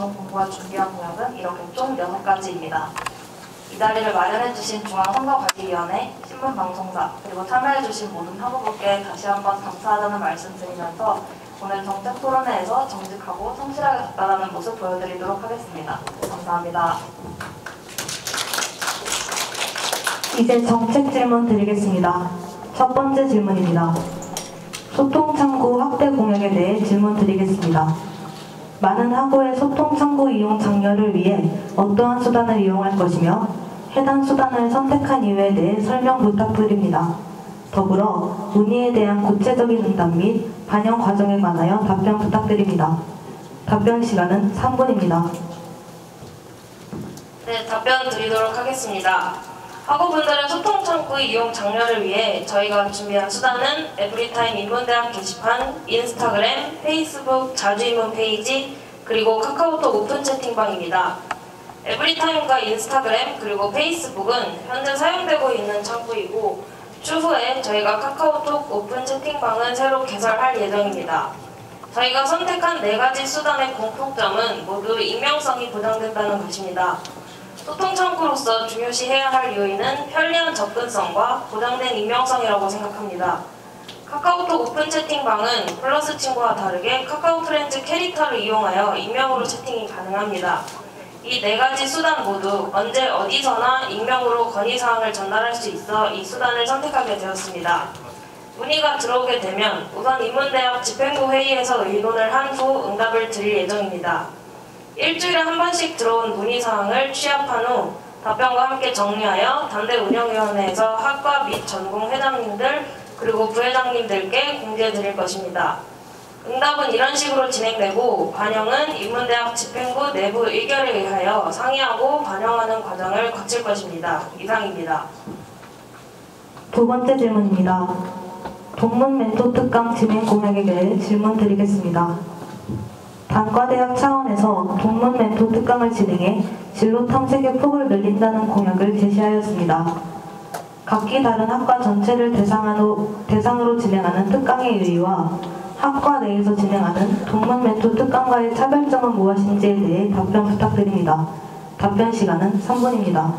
방송본부가 준비한 공약은 이렇게 총 6가지입니다. 이 자리를 마련해주신 중앙선거관리위원회, 신문방송사, 그리고 참여해주신 모든 사무부께 다시 한번 감사하다는 말씀 드리면서 오늘 정책 토론회에서 정직하고 성실하게 답변하는 모습 보여드리도록 하겠습니다. 감사합니다. 이제 정책 질문 드리겠습니다. 첫 번째 질문입니다. 소통창구 확대 공약에 대해 질문 드리겠습니다. 많은 학우의 소통창구 이용 장려를 위해 어떠한 수단을 이용할 것이며 해당 수단을 선택한 이유에 대해 설명 부탁드립니다. 더불어 문의에 대한 구체적인 응답 및 반영 과정에 관하여 답변 부탁드립니다. 답변 시간은 3분입니다. 네, 답변 드리도록 하겠습니다. 학우분들의 소통창구 이용 장려를 위해 저희가 준비한 수단은 에브리타임 인문대학 게시판, 인스타그램, 페이스북 자주입문 페이지, 그리고 카카오톡 오픈 채팅방입니다. 에브리타임과 인스타그램 그리고 페이스북은 현재 사용되고 있는 창구이고 추후에 저희가 카카오톡 오픈 채팅방은 새로 개설할 예정입니다. 저희가 선택한 4가지 수단의 공통점은 모두 익명성이 보장된다는 것입니다. 소통창구로서 중요시해야 할 요인은 편리한 접근성과 보장된 익명성이라고 생각합니다. 카카오톡 오픈 채팅방은 플러스 친구와 다르게 카카오 프렌즈 캐릭터를 이용하여 익명으로 채팅이 가능합니다. 이 4가지 수단 모두 언제 어디서나 익명으로 건의사항을 전달할 수 있어 이 수단을 선택하게 되었습니다. 문의가 들어오게 되면 우선 인문대학 집행부 회의에서 의논을 한 후 응답을 드릴 예정입니다. 일주일에 한 번씩 들어온 문의사항을 취합한 후 답변과 함께 정리하여 단대 운영위원회에서 학과 및 전공 회장님들 그리고 부회장님들께 공지해드릴 것입니다. 응답은 이런 식으로 진행되고 반영은 인문대학 집행부 내부 의결에 의하여 상의하고 반영하는 과정을 거칠 것입니다. 이상입니다. 두 번째 질문입니다. 동문 멘토 특강 진행 공약에 대해 질문 드리겠습니다. 단과대학 차원에서 동문 멘토 특강을 진행해 진로 탐색의 폭을 늘린다는 공약을 제시하였습니다. 각기 다른 학과 전체를 대상으로 진행하는 특강의 의의와 학과 내에서 진행하는 동문 멘토 특강과의 차별점은 무엇인지에 대해 답변 부탁드립니다. 답변 시간은 3분입니다.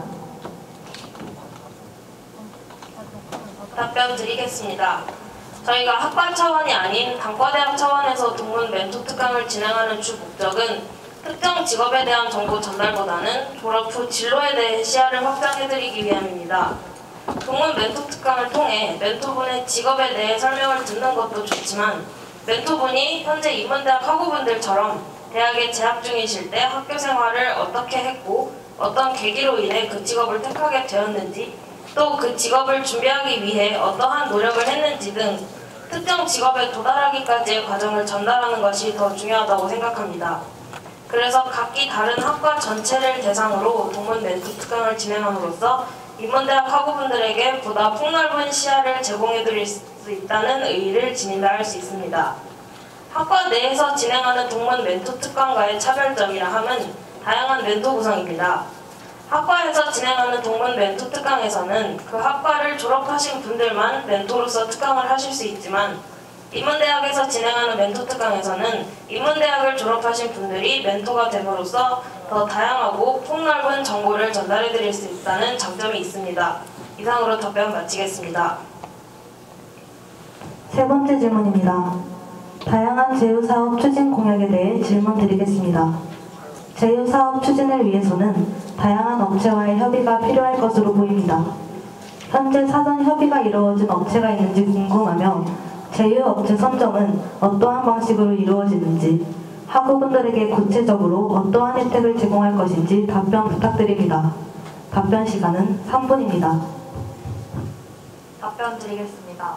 답변 드리겠습니다. 저희가 학과 차원이 아닌 단과대학 차원에서 동문 멘토 특강을 진행하는 주 목적은 특정 직업에 대한 정보 전달보다는 졸업 후 진로에 대해 시야를 확장해드리기 위함입니다. 동문 멘토 특강을 통해 멘토분의 직업에 대해 설명을 듣는 것도 좋지만 멘토분이 현재 인문대학 학우분들처럼 대학에 재학 중이실 때 학교 생활을 어떻게 했고 어떤 계기로 인해 그 직업을 택하게 되었는지 또 그 직업을 준비하기 위해 어떠한 노력을 했는지 등 특정 직업에 도달하기까지의 과정을 전달하는 것이 더 중요하다고 생각합니다. 그래서 각기 다른 학과 전체를 대상으로 동문 멘토 특강을 진행함으로써 인문대학 학우분들에게 보다 폭넓은 시야를 제공해드릴 수 있다는 의의를 지닌다 할 수 있습니다. 학과 내에서 진행하는 동문 멘토 특강과의 차별점이라 함은 다양한 멘토 구성입니다. 학과에서 진행하는 동문 멘토 특강에서는 그 학과를 졸업하신 분들만 멘토로서 특강을 하실 수 있지만 인문대학에서 진행하는 멘토 특강에서는 인문대학을 졸업하신 분들이 멘토가 됨으로써 더 다양하고 폭넓은 정보를 전달해드릴 수 있다는 장점이 있습니다. 이상으로 답변 마치겠습니다. 세 번째 질문입니다. 다양한 제휴사업 추진 공약에 대해 질문 드리겠습니다. 제휴사업 추진을 위해서는 다양한 업체와의 협의가 필요할 것으로 보입니다. 현재 사전 협의가 이루어진 업체가 있는지 궁금하며 제휴업체 선정은 어떠한 방식으로 이루어지는지 학우분들에게 구체적으로 어떠한 혜택을 제공할 것인지 답변 부탁드립니다. 답변 시간은 3분입니다. 답변 드리겠습니다.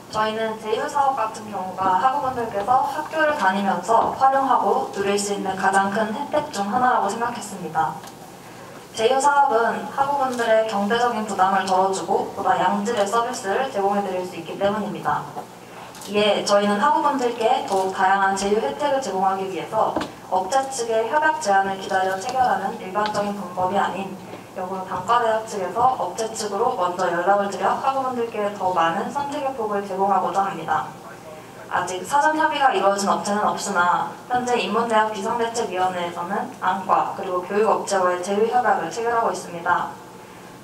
저희는 제휴사업 같은 경우가 학우분들께서 학교를 다니면서 활용하고 누릴 수 있는 가장 큰 혜택 중 하나라고 생각했습니다. 제휴사업은 학우분들의 경제적인 부담을 덜어주고 보다 양질의 서비스를 제공해드릴 수 있기 때문입니다. 이에 저희는 학우분들께 더욱 다양한 제휴 혜택을 제공하기 위해서 업체 측의 협약 제안을 기다려 체결하는 일반적인 방법이 아닌 역으로 단과대학 측에서 업체 측으로 먼저 연락을 드려 학우분들께 더 많은 선택의 폭을 제공하고자 합니다. 아직 사전 협의가 이루어진 업체는 없으나 현재 인문대학 비상대책위원회에서는 안과 그리고 교육업체와의 제휴협약을 체결하고 있습니다.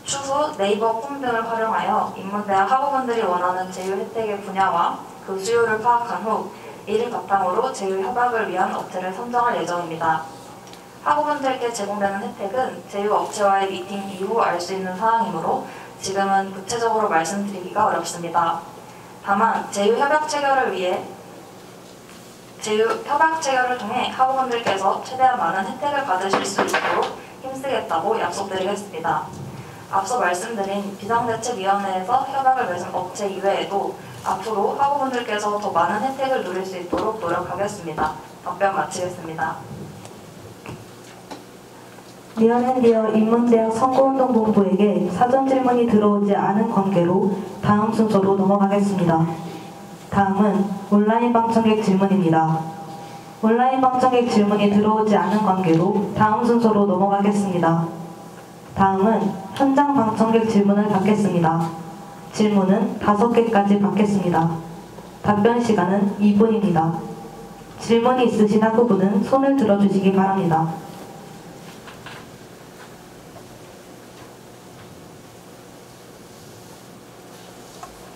추후 네이버 폼 등을 활용하여 인문대학 학우분들이 원하는 제휴 혜택의 분야와 그 수요를 파악한 후 이를 바탕으로 제휴협약을 위한 업체를 선정할 예정입니다. 학우분들께 제공되는 혜택은 제휴업체와의 미팅 이후 알 수 있는 사항이므로 지금은 구체적으로 말씀드리기가 어렵습니다. 다만 제휴협약 체결을 통해 학우분들께서 최대한 많은 혜택을 받으실 수 있도록 힘쓰겠다고 약속드리겠습니다. 앞서 말씀드린 비상대책위원회에서 협약을 맺은 업체 이외에도 앞으로 학우분들께서 더 많은 혜택을 누릴 수 있도록 노력하겠습니다. 답변 마치겠습니다. 리얼앤디어 인문대학 선거운동본부에게 사전 질문이 들어오지 않은 관계로 다음 순서로 넘어가겠습니다. 다음은 온라인 방청객 질문입니다. 온라인 방청객 질문이 들어오지 않은 관계로 다음 순서로 넘어가겠습니다. 다음은 현장 방청객 질문을 받겠습니다. 질문은 5개까지 받겠습니다. 답변 시간은 2분입니다. 질문이 있으신 학우분은 손을 들어주시기 바랍니다.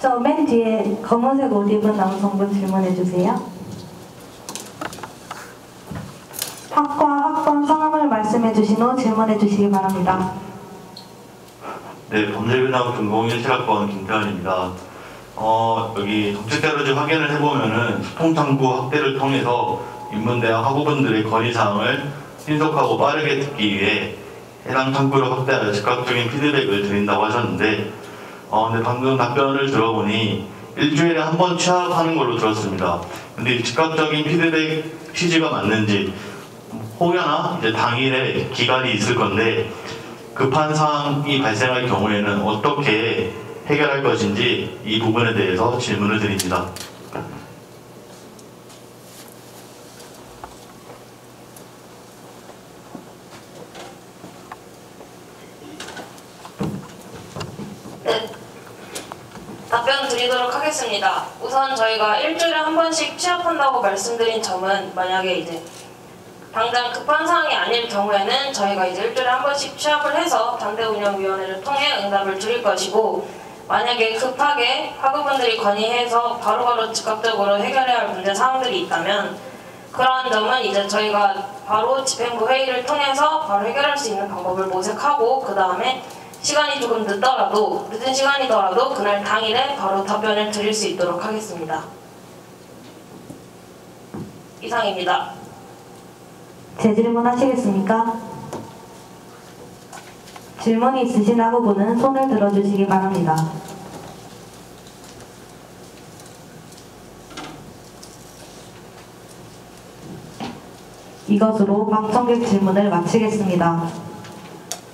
저 맨 뒤에 검은색 옷 입은 남성분 질문해주세요. 학과 학번 성함을 말씀해주신 후 질문해주시기 바랍니다. 네, 범죄균학 전공 17학번 김태환입니다. 여기 정책자료지 확인을 해보면은 소통창구 확대를 통해서 인문대학 학우분들의 건의사항을 신속하고 빠르게 듣기 위해 해당 창구를 확대하여 즉각적인 피드백을 드린다고 하셨는데 근데 방금 답변을 들어보니 일주일에 한 번 취합하는 걸로 들었습니다. 근데 즉각적인 피드백 취지가 맞는지 혹여나 이제 당일에 기간이 있을 건데 급한 사항이 발생할 경우에는 어떻게 해결할 것인지 이 부분에 대해서 질문을 드립니다. 네, 답변 드리도록 하겠습니다. 우선 저희가 일주일에 한 번씩 취합한다고 말씀드린 점은 만약에 이제 당장 급한 사항이 아닐 경우에는 저희가 이제 일주일에 한 번씩 취합을 해서 당대운영위원회를 통해 응답을 드릴 것이고, 만약에 급하게 학우분들이 건의해서 바로바로 즉각적으로 해결해야 할 문제 사항들이 있다면 그러한 점은 이제 저희가 바로 집행부 회의를 통해서 바로 해결할 수 있는 방법을 모색하고 그 다음에 시간이 조금 늦은 시간이더라도 그날 당일에 바로 답변을 드릴 수 있도록 하겠습니다. 이상입니다. 재질문 하시겠습니까? 질문이 있으신 학우분은 손을 들어주시기 바랍니다. 이것으로 방청객 질문을 마치겠습니다.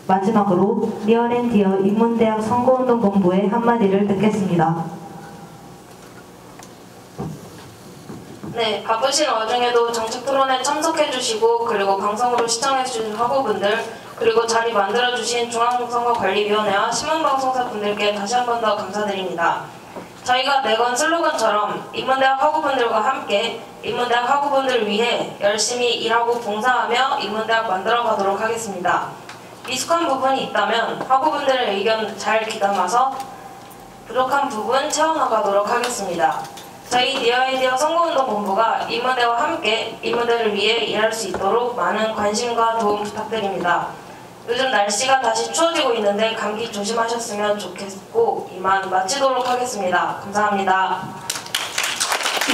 마지막으로 리얼앤디어 인문대학 선거운동본부의 한마디를 듣겠습니다. 네, 바쁘신 와중에도 정책 토론에 참석해주시고 그리고 방송으로 시청해주신 학우분들 그리고 자리 만들어주신 중앙선거관리위원회와 신문방송사 분들께 다시 한 번 더 감사드립니다. 저희가 내건 슬로건처럼 인문대학 학우분들과 함께 인문대학 학우분들 위해 열심히 일하고 봉사하며 인문대학 만들어가도록 하겠습니다. 미숙한 부분이 있다면 학우분들의 의견 잘 귀담아서 부족한 부분 채워나가도록 하겠습니다. 저희 리얼앤디어 선거운동본부가 인문대와 함께 인문대를 위해 일할 수 있도록 많은 관심과 도움 부탁드립니다. 요즘 날씨가 다시 추워지고 있는데 감기 조심하셨으면 좋겠고 이만 마치도록 하겠습니다. 감사합니다.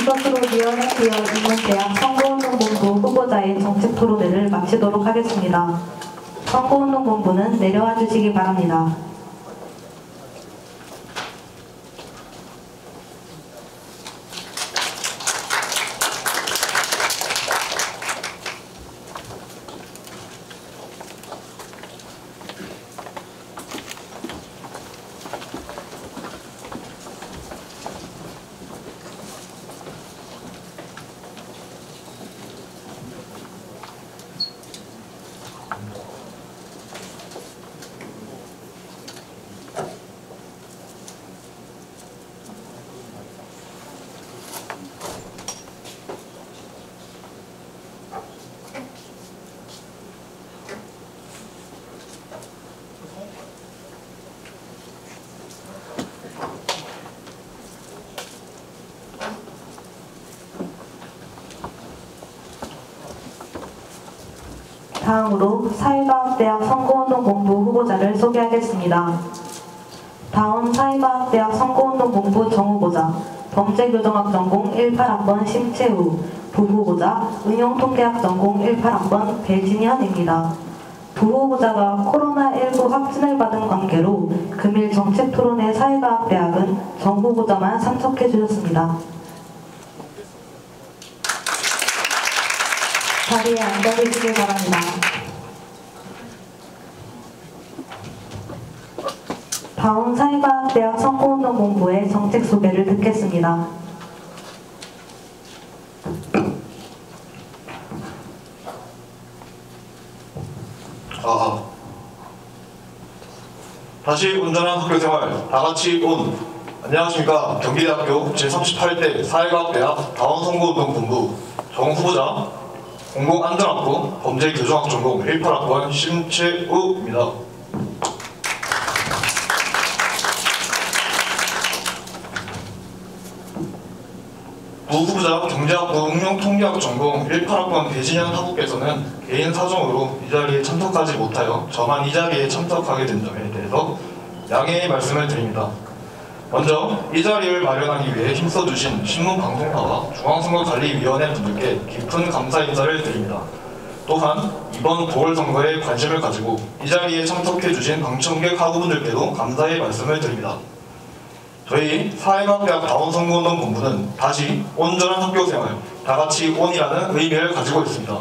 이것으로 리얼앤디어 인문대학 선거운동본부 후보자의 정책 토론회를 마치도록 하겠습니다. 선거운동본부는 내려와 주시기 바랍니다. 다음으로 사회과학대학 선거운동 본부 후보자를 소개하겠습니다. 다음 사회과학대학 선거운동 본부 정후보자 범죄교정학 전공 18학번 심채우, 부후보자 응용통계학 전공 18학번 배진현입니다. 부후보자가 코로나19 확진을 받은 관계로 금일 정책토론회 사회과학대학은 정후보자만 참석해 주셨습니다. 자리에 앉아주시기 바랍니다. 다음 사회과학대학 선거운동본부의 정책 소개를 듣겠습니다. 다시 온전한 학교생활 다같이 온. 안녕하십니까. 경기대학교 제38대 사회과학대학 다원선거운동본부 정후보자 공공안전학부 범죄교정학 전공 18학번 심채우입니다. 부후보자 경제학부 응용통계학 전공 18학번 배진현 학우께서는 개인 사정으로 이 자리에 참석하지 못하여 저만 이 자리에 참석하게 된 점에 대해서 양해의 말씀을 드립니다. 먼저 이 자리를 마련하기 위해 힘써주신 신문방송사와 중앙선거관리위원회 분들께 깊은 감사 인사를 드립니다. 또한 이번 보궐선거에 관심을 가지고 이 자리에 참석해주신 방청객 학우분들께도 감사의 말씀을 드립니다. 저희 사회과학대학 다원선거운동본부는 다시 온전한 학교생활 다같이 온이라는 의미를 가지고 있습니다.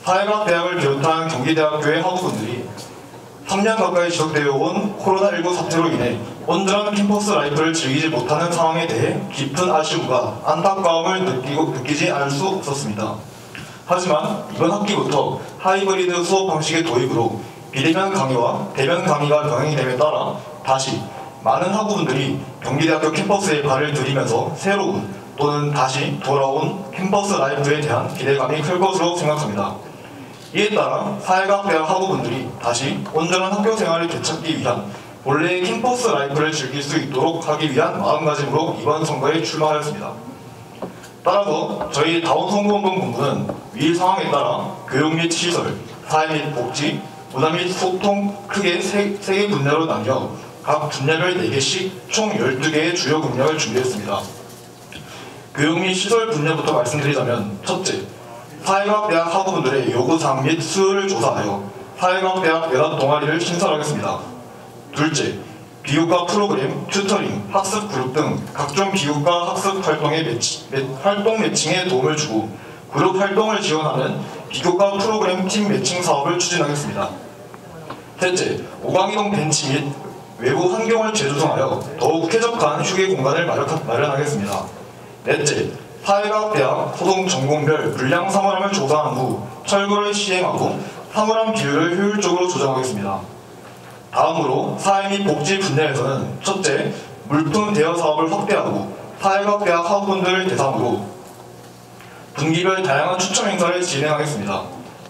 사회과학대학을 비롯한 경기대학교의 학우분들이 3년 가까이 지속되어 온 코로나19 사태로 인해 온전한 캠퍼스 라이프를 즐기지 못하는 상황에 대해 깊은 아쉬움과 안타까움을 느끼지 않을 수 없었습니다. 하지만 이번 학기부터 하이브리드 수업 방식의 도입으로 비대면 강의와 대면 강의가 병행이 됨에 따라 다시 많은 학우분들이 경기대학교 캠퍼스에 발을 들이면서 새로운 또는 다시 돌아온 캠퍼스 라이프에 대한 기대감이 클 것으로 생각합니다. 이에 따라 사회과학대학 학우분들이 다시 온전한 학교생활을 되찾기 위한 본래의 캠퍼스 라이프를 즐길 수 있도록 하기 위한 마음가짐으로 이번 선거에 출마하였습니다. 따라서 저희 다원선거운동본부는 위 상황에 따라 교육 및 시설, 사회 및 복지, 문화 및 소통 크게 3개 분야로 나뉘어 각 분야별 4개씩 총 12개의 주요 공약을 준비했습니다. 교육 및 시설 분야부터 말씀드리자면 첫째, 사회과학대학 학우분들의 요구사항 및 수요를 조사하여 사회과학대학 내단 동아리를 신설하겠습니다. 둘째, 비교과 프로그램, 튜터링, 학습 그룹 등 각종 비교과 학습 활동의 활동 매칭에 도움을 주고 그룹 활동을 지원하는 비교과 프로그램 팀 매칭 사업을 추진하겠습니다. 셋째, 오강이동 벤치 및 외부 환경을 재조성하여 더욱 쾌적한 휴게 공간을 마련하겠습니다. 넷째, 사회과학대학 소속 전공별 불량 사물함을 조사한 후 철거를 시행하고 사물함 비율을 효율적으로 조정하겠습니다. 다음으로 사회 및 복지 분야에서는 첫째, 물품 대여 사업을 확대하고 사회과학대학 학우분들을 대상으로 분기별 다양한 추첨 행사를 진행하겠습니다.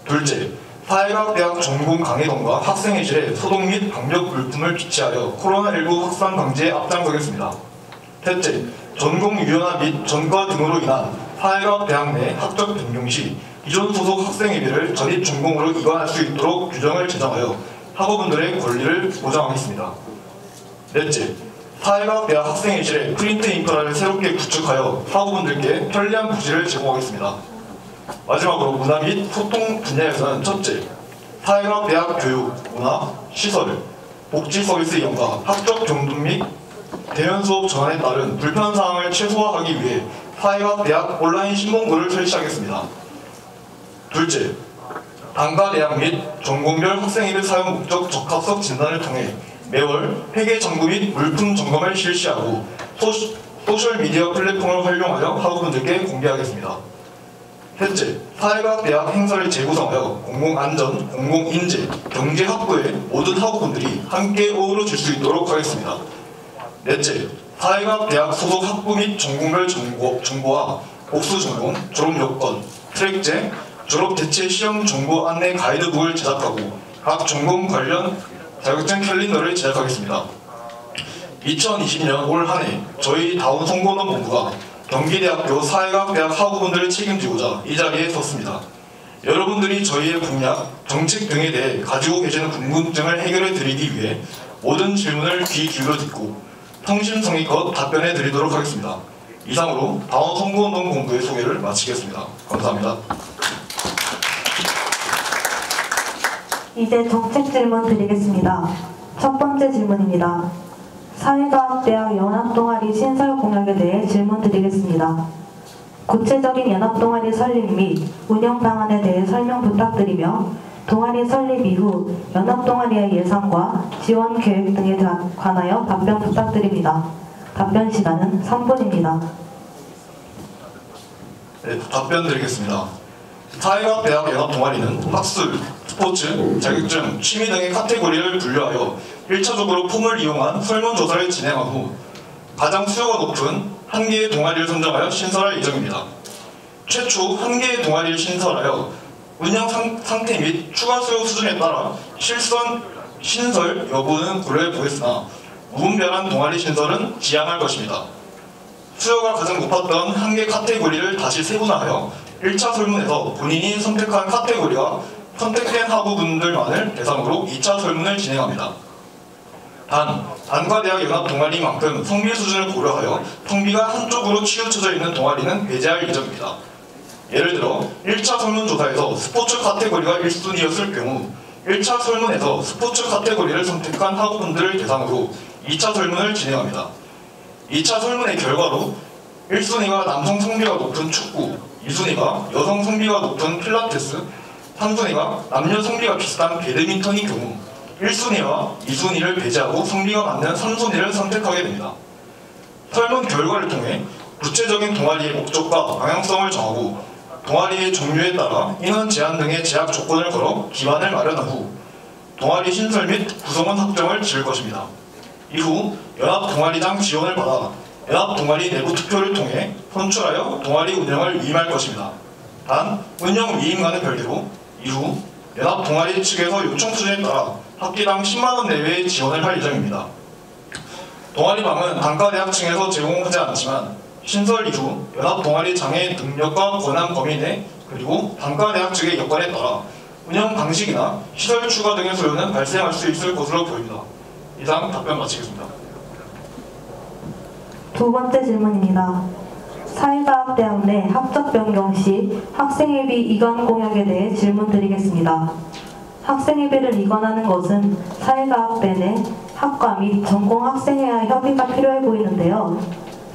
둘째, 사회과학대학 전공 강의동과 학생회실에 소독 및 방역 물품을 비치하여 코로나19 확산 방지에 앞장서겠습니다. 셋째, 전공 유연화 및 전과 등으로 인한 사회과학대학 내 학적 변경 시 기존 소속 학생회비를 전입 전공으로 이관할 수 있도록 규정을 제정하여 학우분들의 권리를 보장하겠습니다. 넷째, 사회과학대학 학생회실에 프린트 인프라를 새롭게 구축하여 학우분들께 편리한 부지를 제공하겠습니다. 마지막으로 문화 및 소통 분야에서는 첫째, 사회과학대학 교육, 문화, 시설, 복지 서비스 이용과 학적 경동 및 대면 수업 전환에 따른 불편사항을 최소화하기 위해 사회과학대학 온라인 신문고를 설치하겠습니다. 둘째, 단과 대학 및 전공별 학생회비 사용 목적 적합성 진단을 통해 매월 회계 점검 및 물품 점검을 실시하고 소셜미디어 플랫폼을 활용하여 학우분들께 공개하겠습니다. 셋째, 사회과학대학 행사를 재구성하여 공공안전, 공공인재, 경제학부의 모든 학우분들이 함께 어우러질 수 있도록 하겠습니다. 넷째, 사회과학대학 소속 학부 및 전공별 정보와 복수 전공, 졸업 요건, 트랙제, 졸업 대체 시험 정보 안내 가이드북을 제작하고 각 전공 관련 자격증 캘린더를 제작하겠습니다. 2020년 올 한 해 저희 다원선거운동본부가 경기대학교 사회과학대학 학우분들을 책임지고자 이 자리에 섰습니다. 여러분들이 저희의 공약, 정책 등에 대해 가지고 계시는 궁금증을 해결해 드리기 위해 모든 질문을 귀 기울여 듣고 성심성의껏 답변해 드리도록 하겠습니다. 이상으로 다원 선거운동 본부의 소개를 마치겠습니다. 감사합니다. 이제 정책 질문 드리겠습니다. 첫 번째 질문입니다. 사회과학대학 연합동아리 신설 공약에 대해 질문 드리겠습니다. 구체적인 연합동아리 설립 및 운영 방안에 대해 설명 부탁드리며 동아리 설립 이후 연합동아리의 예산과 지원 계획 등에 관하여 답변 부탁드립니다. 답변 시간은 3분입니다. 네, 답변 드리겠습니다. 사회과학대학 연합동아리는 학술, 스포츠, 자격증, 취미 등의 카테고리를 분류하여 1차적으로 폼을 이용한 설문조사를 진행한 후 가장 수요가 높은 한 개의 동아리를 선정하여 신설할 예정입니다. 최초 한 개의 동아리를 신설하여 운영 상태 및 추가 수요 수준에 따라 신설 여부는 고려해 보겠으나 무분별한 동아리 신설은 지양할 것입니다. 수요가 가장 높았던 한 개 카테고리를 다시 세분화하여 1차 설문에서 본인이 선택한 카테고리와 선택된 학우분들만을 대상으로 2차 설문을 진행합니다. 단과대학 연합 동아리만큼 성비 수준을 고려하여 성비가 한쪽으로 치우쳐져 있는 동아리는 배제할 예정입니다. 예를 들어 1차 설문조사에서 스포츠 카테고리가 1순위였을 경우 1차 설문에서 스포츠 카테고리를 선택한 학우분들을 대상으로 2차 설문을 진행합니다. 2차 설문의 결과로 1순위가 남성 성비가 높은 축구, 2순위가 여성 성비가 높은 필라테스, 3순위가 남녀 성비가 비슷한 배드민턴의 경우 1순위와 2순위를 배제하고 성비가 맞는 3순위를 선택하게 됩니다. 설문 결과를 통해 구체적인 동아리의 목적과 방향성을 정하고 동아리의 종류에 따라 인원 제한 등의 제약 조건을 걸어 기반을 마련한 후 동아리 신설 및 구성원 확정을 지을 것입니다. 이후 연합 동아리장 지원을 받아 연합 동아리 내부 투표를 통해 선출하여 동아리 운영을 위임할 것입니다. 단 운영 위임과는 별개로 이후 연합 동아리 측에서 요청 수준에 따라 학기당 10만원 내외의 지원을 할 예정입니다. 동아리방은 단과대학 층에서 제공하지 않지만 신설 이후 연합 동아리 장의 능력과 권한 범위 내 그리고 단과대학 측의 여건에 따라 운영 방식이나 시설 추가 등의 소요는 발생할 수 있을 것으로 보입니다. 이상 답변 마치겠습니다. 두 번째 질문입니다. 사회과학대학 내 학적 변경 시 학생회비 이관 공약에 대해 질문 드리겠습니다. 학생회비를 이관하는 것은 사회과학대 내 학과 및 전공 학생회와 협의가 필요해 보이는데요.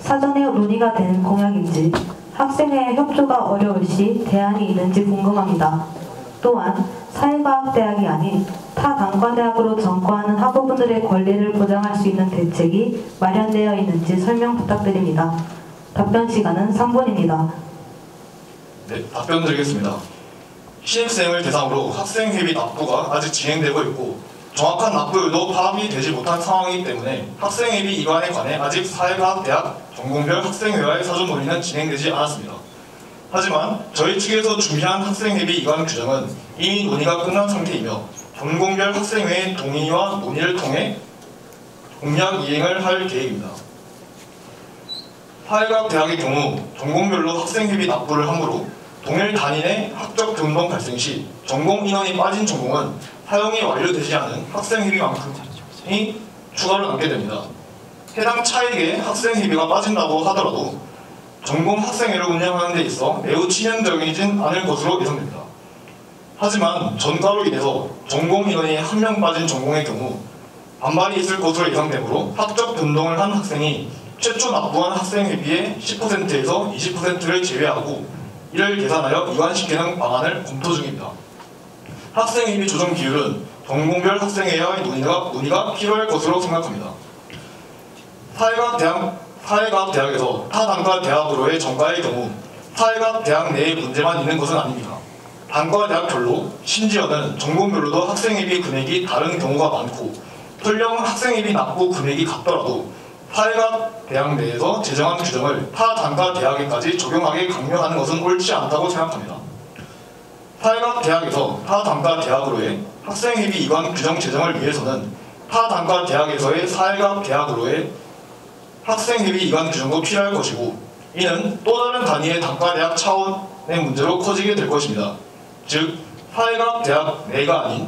사전에 논의가 된 공약인지 학생회의 협조가 어려울 시 대안이 있는지 궁금합니다. 또한 사회과학대학이 아닌 타 단과대학으로 전과하는 학우분들의 권리를 보장할 수 있는 대책이 마련되어 있는지 설명 부탁드립니다. 답변 시간은 3분입니다. 네, 답변 드리겠습니다. 신입생을 대상으로 학생회비 납부가 아직 진행되고 있고 정확한 납부율도 파악이 되지 못한 상황이기 때문에 학생회비 이관에 관해 아직 사회과학대학 전공별 학생회와의 사전 논의는 진행되지 않았습니다. 하지만 저희 측에서 준비한 학생회비 이관 규정은 이미 논의가 끝난 상태이며 전공별 학생회의 동의와 논의를 통해 공약 이행을 할 계획입니다. 사회과학대학의 경우 전공별로 학생회비 납부를 하므로 동일 단위의 학적 변동 발생 시 전공 인원이 빠진 전공은 사용이 완료되지 않은 학생회비만큼이 추가로 남게 됩니다. 해당 차액의 학생회비가 빠진다고 하더라도 전공 학생회를 운영하는 데 있어 매우 치명적이진 않을 것으로 예상됩니다. 하지만 전과로 인해서 전공 인원이 한 명 빠진 전공의 경우 반발이 있을 것으로 예상되므로 학적 변동을 한 학생이 최초 납부한 학생회비의 10%에서 20%를 제외하고 이를 계산하여 이관시키는 방안을 검토 중입니다. 학생회비 조정 비율은 전공별 학생회와의 논의가 필요할 것으로 생각합니다. 사회과학대학에서 타단과 대학으로의 전과의 경우 사회과학대학 내에 문제만 있는 것은 아닙니다. 단과대학별로 심지어는 전공별로도 학생회비 금액이 다른 경우가 많고 설령 학생회비 납부 금액이 같더라도 사회과학대학 내에서 제정한 규정을 타 단과대학에까지 적용하게 강요하는 것은 옳지 않다고 생각합니다. 사회과학대학에서 타 단과대학으로의 학생회비 이관 규정 제정을 위해서는 타 단과대학에서의 사회과학대학으로의 학생회비 이관 규정도 필요할 것이고 이는 또 다른 단위의 단과대학 차원의 문제로 커지게 될 것입니다. 즉 사회과학 대학 내가 아닌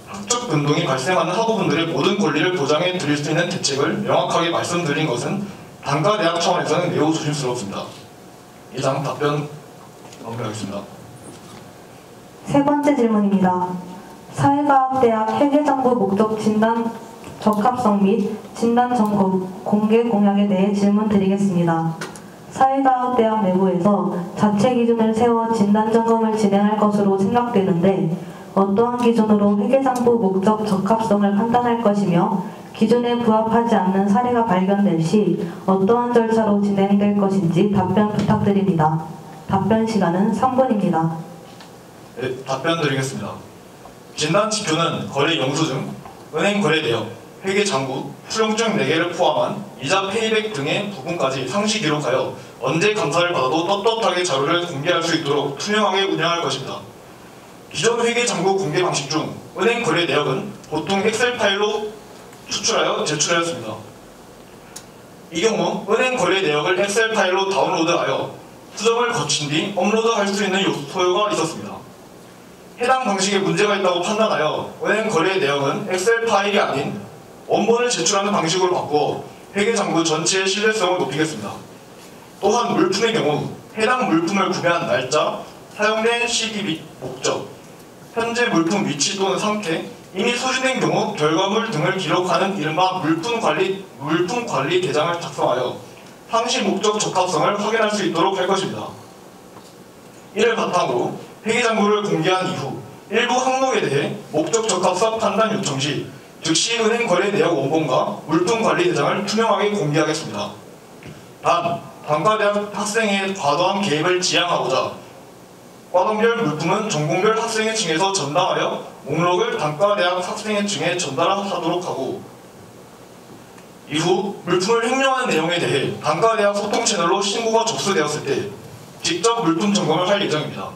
학적 변동이 발생하는 학우분들의 모든 권리를 보장해 드릴 수 있는 대책을 명확하게 말씀드린 것은 단과대학 차원에서는 매우 조심스럽습니다. 이상 답변 마무리하겠습니다. 세 번째 질문입니다. 사회과학대학 회계정보 목적 진단 적합성 및 진단 점검 공개 공약에 대해 질문 드리겠습니다. 사회과학대학 내부에서 자체 기준을 세워 진단 점검을 진행할 것으로 생각되는데 어떠한 기준으로 회계정보 목적 적합성을 판단할 것이며 기준에 부합하지 않는 사례가 발견될 시 어떠한 절차로 진행될 것인지 답변 부탁드립니다. 답변 시간은 3분입니다. 네, 답변 드리겠습니다. 진단 지표는 거래 영수증, 은행 거래 내역, 회계 장부, 수령증 4개를 포함한 이자 페이백 등의 부분까지 상시 기록하여 언제 감사를 받아도 떳떳하게 자료를 공개할 수 있도록 투명하게 운영할 것입니다. 기존 회계 장부 공개 방식 중 은행 거래 내역은 보통 엑셀 파일로 추출하여 제출하였습니다. 이 경우 은행 거래 내역을 엑셀 파일로 다운로드하여 수정을 거친 뒤 업로드할 수 있는 소요가 있었습니다. 해당 방식에 문제가 있다고 판단하여 은행 거래 내역은 엑셀 파일이 아닌 원본을 제출하는 방식으로 바꾸어 회계장부 전체의 신뢰성을 높이겠습니다. 또한 물품의 경우 해당 물품을 구매한 날짜, 사용된 시기 및 목적, 현재 물품 위치 또는 상태, 이미 소진된 경우 결과물 등을 기록하는 이른바 물품 관리 대장을 작성하여 상시 목적 적합성을 확인할 수 있도록 할 것입니다. 이를 바탕으로 회계장부를 공개한 이후 일부 항목에 대해 목적 적합성 판단 요청 시 즉시 은행 거래 내역 원본과 물품 관리 대장을 투명하게 공개하겠습니다. 단, 단과대학 학생의 과도한 개입을 지양하고자 과동별 물품은 전공별 학생회층에서 전담하여 목록을 단과대학 학생회층에 전달하도록 하고 이후 물품을 횡령하는 내용에 대해 단과대학 소통 채널로 신고가 접수되었을 때 직접 물품 점검을 할 예정입니다.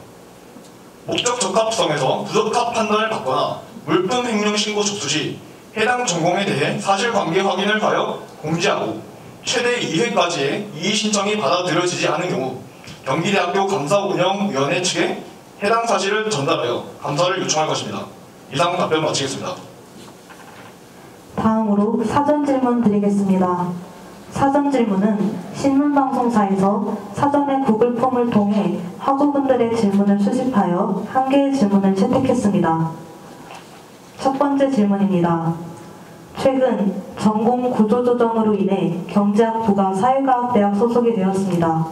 목적 적합성에서 부적합 판단을 받거나 물품 횡령 신고 접수 시 해당 전공에 대해 사실관계 확인을 하여 공지하고 최대 2회까지의 이의 신청이 받아들여지지 않은 경우 경기대학교 감사운영위원회 측에 해당 사실을 전달하여 감사를 요청할 것입니다. 이상 답변 마치겠습니다. 다음으로 사전 질문 드리겠습니다. 사전 질문은 신문방송사에서 사전에 구글 폼을 통해 학우분들의 질문을 수집하여 한 개의 질문을 채택했습니다. 첫 번째 질문입니다. 최근 전공 구조조정으로 인해 경제학부가 사회과학대학 소속이 되었습니다.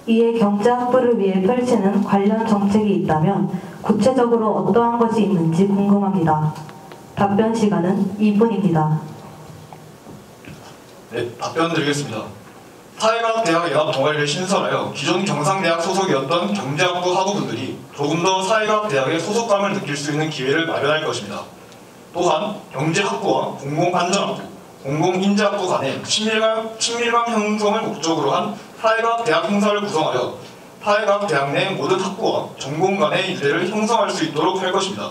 이에 경제학부를 위해 펼치는 관련 정책이 있다면 구체적으로 어떠한 것이 있는지 궁금합니다. 답변 시간은 2분입니다. 네, 답변 드리겠습니다. 사회과학대학 연합 동아리를 신설하여 기존 경상대학 소속이었던 경제학부 학우분들이 조금 더 사회과학대학의 소속감을 느낄 수 있는 기회를 마련할 것입니다. 또한 경제학부와 공공안전학부, 공공인재학부 간의 친밀감 형성을 목적으로 한 사회과학대학 행사를 구성하여 사회과학대학 내 모든 학부와 전공 간의 유대를 형성할 수 있도록 할 것입니다.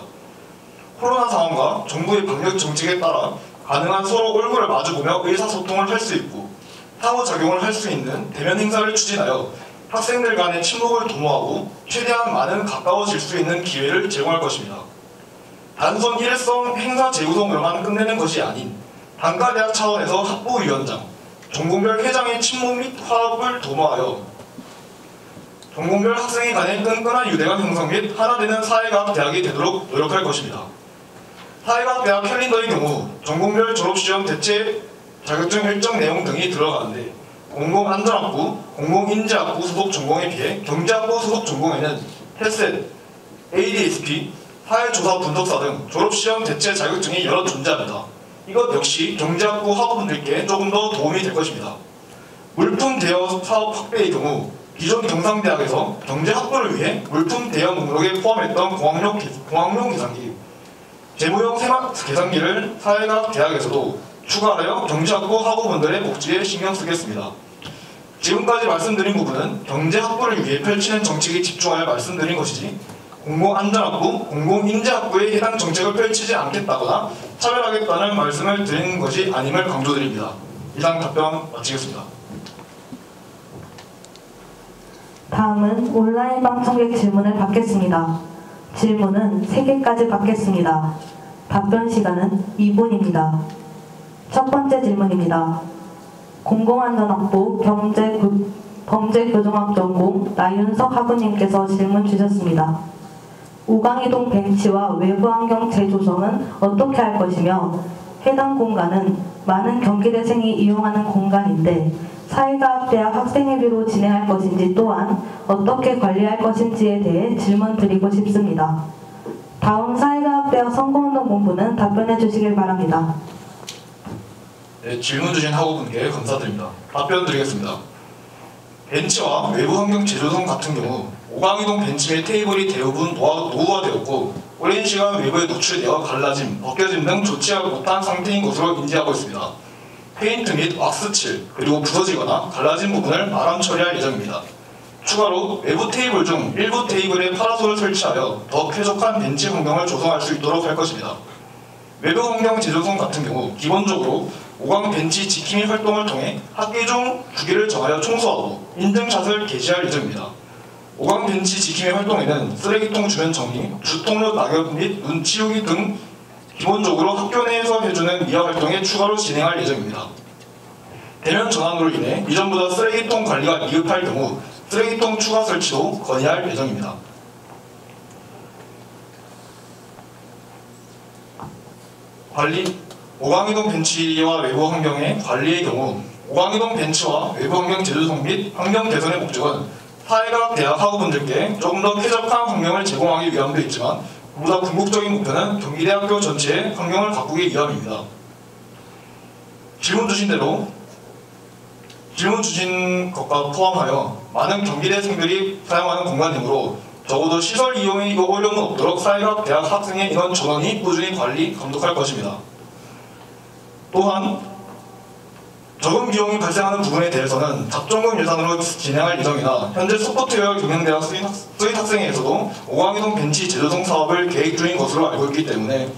코로나 상황과 정부의 방역 정책에 따라 가능한 서로 얼굴을 마주보며 의사소통을 할 수 있고 상호작용을 할 수 있는 대면 행사를 추진하여 학생들 간의 친목을 도모하고 최대한 많은 가까워질 수 있는 기회를 제공할 것입니다. 단순 일회성 행사 재구성으로만 끝내는 것이 아닌 단과대학 차원에서 학부위원장, 전공별 회장의 친목 및 화합을 도모하여 전공별 학생의 간의 끈끈한 유대감 형성 및 하나 되는 사회과학대학이 되도록 노력할 것입니다. 사회과학대학 캘린더의 경우 전공별 졸업시험 대체 자격증 일정 내용 등이 들어가는데 공공안전학부, 공공인재학부 소속 전공에 비해 경제학부 소속 전공에는 헬셋, ADSP, 사회조사 분석사 등 졸업시험 대체 자격증이 여러 존재합니다. 이것 역시 경제학부 학우분들께 조금 더 도움이 될 것입니다. 물품 대여 사업 확대의 경우 기존 경상대학에서 경제학부를 위해 물품 대여 목록에 포함했던 공학용 계산기, 재무용 계산기를 사회과학대학에서도 추가하여 경제학부 학우분들의 복지에 신경 쓰겠습니다. 지금까지 말씀드린 부분은 경제학부를 위해 펼치는 정책에 집중하여 말씀드린 것이지 공공안전학부, 공공인재학부에 해당 정책을 펼치지 않겠다거나 차별하겠다는 말씀을 드리는 것이 아님을 강조드립니다. 이상 답변 마치겠습니다. 다음은 온라인 방청객 질문을 받겠습니다. 질문은 3개까지 받겠습니다. 답변 시간은 2분입니다. 첫 번째 질문입니다. 공공안전학부 범죄교정학 전공 나윤석 학우님께서 질문 주셨습니다. 오강이동 벤치와 외부 환경 재조성은 어떻게 할 것이며 해당 공간은 많은 경기대생이 이용하는 공간인데 사회과학대학 학생회비로 진행할 것인지 또한 어떻게 관리할 것인지에 대해 질문드리고 싶습니다. 다음 사회과학대학 선거운동본부는 답변해 주시길 바랍니다. 네, 질문 주신 학우분께 감사드립니다. 답변 드리겠습니다. 벤치와 외부 환경 재조성 같은 경우 오강이동 벤치 및 테이블이 대부분 노후화되었고 오랜 시간 외부에 노출되어 갈라짐, 벗겨짐 등 좋지 못한 상태인 것으로 인지하고 있습니다. 페인트 및 왁스칠, 그리고 부서지거나 갈라진 부분을 마감 처리할 예정입니다. 추가로 외부 테이블 중 일부 테이블에 파라솔을 설치하여 더 쾌적한 벤치 환경을 조성할 수 있도록 할 것입니다. 외부 환경 재조성 같은 경우 기본적으로 오강 벤치 지킴이 활동을 통해 학기 중 주기를 정하여 청소하고 인증샷을 게시할 예정입니다. 오강 벤치 지킴이 활동에는 쓰레기통 주변 정리, 주통로 낙엽 및 눈 치우기 등 기본적으로 학교 내에서 해주는 미화 활동에 추가로 진행할 예정입니다. 대면 전환으로 인해 이전보다 쓰레기통 관리가 미흡할 경우 쓰레기통 추가 설치도 건의할 예정입니다. 오강이동 벤치와 외부 환경의 관리의 경우 오강이동 벤치와 외부 환경 재조성 및 환경 개선의 목적은 사회과학 대학 학우분들께 조금 더 쾌적한 환경을 제공하기 위함도 있지만 보다 궁극적인 목표는 경기대학교 전체의 환경을 가꾸기 위함입니다. 질문 주신 것과 포함하여 많은 경기대생들이 사용하는 공간이므로 적어도 시설 이용에 어려움은 없도록 사회과학 대학 학생의 인원 전원이 꾸준히 관리, 감독할 것입니다. 또한 적은 비용이 발생하는 부분에 대해서는 잡종금 예산으로 진행할 예정이나 현재 소프트웨어 경영대학 스윗 학생회에서도 오강이동 벤치 재조성 사업을 계획 중인 것으로 알고 있기 때문에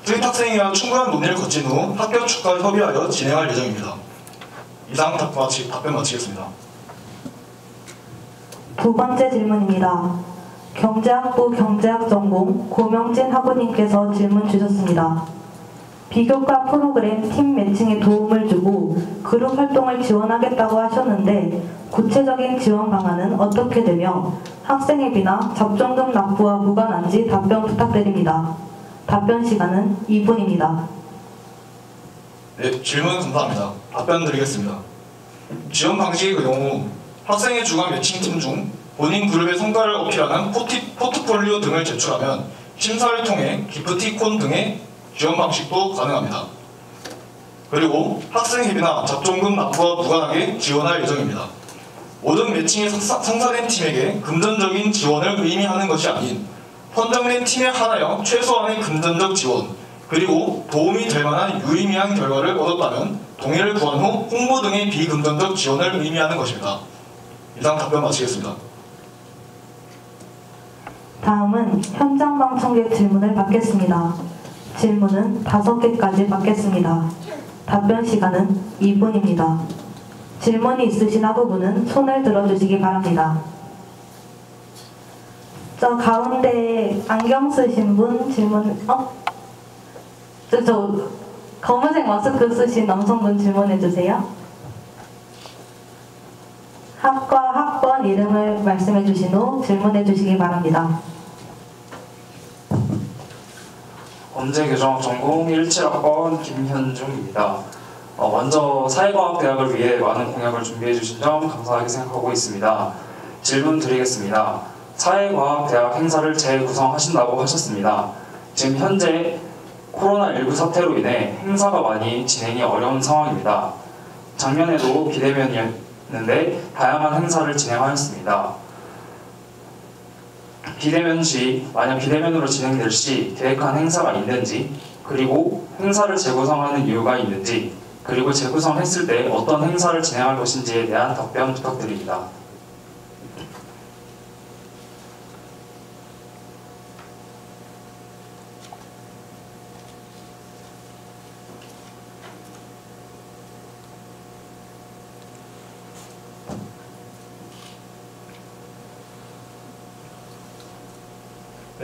스윗 학생회와 충분한 논의를 거친 후 학교 측과 협의하여 진행할 예정입니다. 이상 답변 마치겠습니다. 두 번째 질문입니다. 경제학부 경제학 전공 고명진 학우님께서 질문 주셨습니다. 비교과 프로그램 팀 매칭에 도움을 주고 그룹 활동을 지원하겠다고 하셨는데 구체적인 지원 방안은 어떻게 되며 학생회비나 잡종금 납부와 무관한지 답변 부탁드립니다. 답변 시간은 2분입니다. 네, 질문 감사합니다. 답변 드리겠습니다. 지원 방식의 경우 학생회 주간 매칭팀 중 본인 그룹의 성과를 어필하는 포트폴리오 등을 제출하면 심사를 통해 기프티콘 등의 지원 방식도 가능합니다. 그리고 학생회비나 잡종금 납부와 무관하게 지원할 예정입니다. 모든 매칭이 성사된 팀에게 금전적인 지원을 의미하는 것이 아닌 선정된 팀에 한하여 최소한의 금전적 지원, 그리고 도움이 될 만한 유의미한 결과를 얻었다면 동의를 구한 후 홍보 등의 비금전적 지원을 의미하는 것입니다. 이상 답변 마치겠습니다. 다음은 현장 방청객 질문을 받겠습니다. 질문은 5개까지 받겠습니다. 답변 시간은 2분입니다. 질문이 있으신 학우분은 손을 들어주시기 바랍니다. 저 가운데 안경 쓰신 분 질문, 저 검은색 마스크 쓰신 남성분 질문해주세요. 학과 학번 이름을 말씀해 주신 후 질문해 주시기 바랍니다. 범죄교정학 전공 17학번 김현중입니다. 먼저 사회과학대학을 위해 많은 공약을 준비해 주신 점 감사하게 생각하고 있습니다. 질문 드리겠습니다. 사회과학대학 행사를 재구성하신다고 하셨습니다. 지금 현재 코로나19 사태로 인해 행사가 많이 진행이 어려운 상황입니다. 작년에도 비대면이었는데 다양한 행사를 진행하였습니다. 비대면 시, 만약 비대면으로 진행될 시 계획한 행사가 있는지, 그리고 행사를 재구성하는 이유가 있는지, 그리고 재구성했을 때 어떤 행사를 진행할 것인지에 대한 답변 부탁드립니다.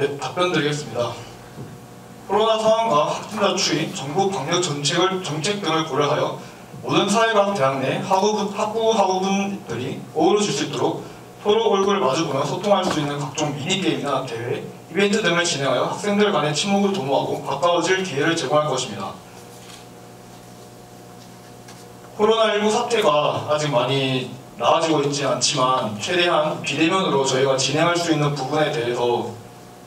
네, 답변 드리겠습니다. 코로나 상황과 확진자 추이, 정부 방역 정책 등을 고려하여 모든 사회과학 대학 내 학부하고분들이 어우러질 수 있도록 서로 얼굴을 마주보며 소통할 수 있는 각종 미니게임이나 대회, 이벤트 등을 진행하여 학생들 간의 친목을 도모하고 가까워질 기회를 제공할 것입니다. 코로나19 사태가 아직 많이 나아지고 있지 않지만 최대한 비대면으로 저희가 진행할 수 있는 부분에 대해서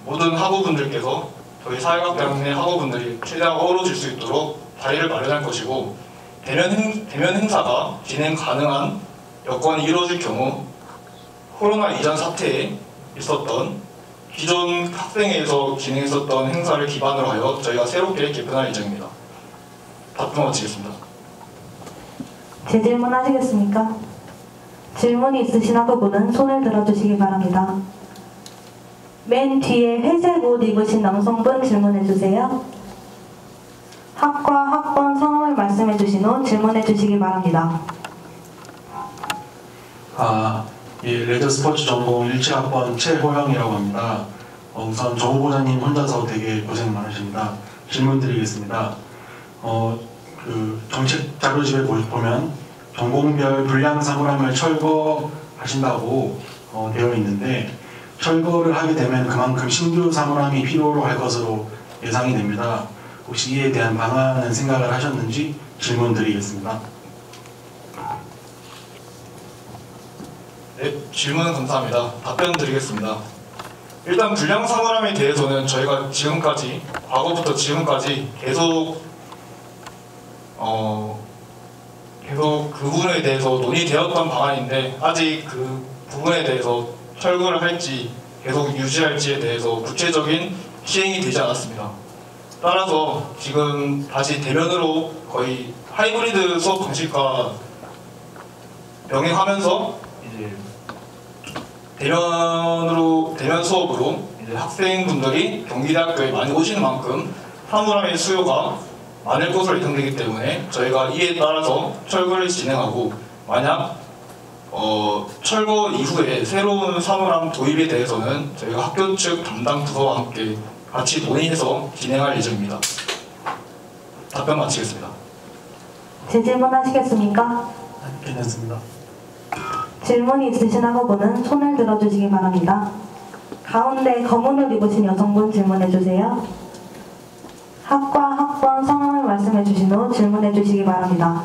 모든 학우분들께서 저희 사회과학대학 내 학우분들이 최대한 어우러질 수 있도록 자리를 마련할 것이고, 대면 행사가 진행 가능한 여건이 이루어질 경우 코로나 이전 사태에 있었던 기존 학생회에서 진행했었던 행사를 기반으로 하여 저희가 새롭게 개편할 예정입니다. 답변 마치겠습니다. 제 질문 하시겠습니까? 질문이 있으신 학우분은 손을 들어주시기 바랍니다. 맨 뒤에 회색 옷 입으신 남성분 질문해주세요. 학과, 학번, 성함을 말씀해주신 후 질문해주시기 바랍니다. 예, 레저 스포츠 전공 17학번 최호영이라고 합니다. 우선 정 후보자님 혼자서 되게 고생 많으십니다. 질문 드리겠습니다. 그 정책 자료집에 보면 전공별 불량 사물함을 철거하신다고 되어 있는데, 철거를 하게 되면 그만큼 신규 사물함이 필요로 할 것으로 예상이 됩니다. 혹시 이에 대한 방안은 생각을 하셨는지 질문 드리겠습니다. 네, 질문 감사합니다. 답변 드리겠습니다. 일단 불량 사물함에 대해서는 저희가 지금까지, 과거부터 지금까지 계속 그 부분에 대해서 논의되었던 방안인데, 아직 그 부분에 대해서 철거를 할지 계속 유지할지에 대해서 구체적인 시행이 되지 않았습니다. 따라서 지금 다시 대면으로 거의 하이브리드 수업 방식과 병행하면서 이제 대면 수업으로 이제 학생분들이 경기대학교에 많이 오시는 만큼 사물함의 수요가 많을 것으로 예상되기 때문에 저희가 이에 따라서 철거를 진행하고, 만약 철거 이후에 새로운 사물함 도입에 대해서는 저희가 학교 측 담당 부서와 함께 같이 논의해서 진행할 예정입니다. 답변 마치겠습니다. 제 질문 하시겠습니까? 괜찮습니다. 질문이 있으신 학우분은 손을 들어주시기 바랍니다. 가운데 검은 옷 입으신 여성분 질문해주세요. 학과, 학번, 성함을 말씀해주신 후 질문해주시기 바랍니다.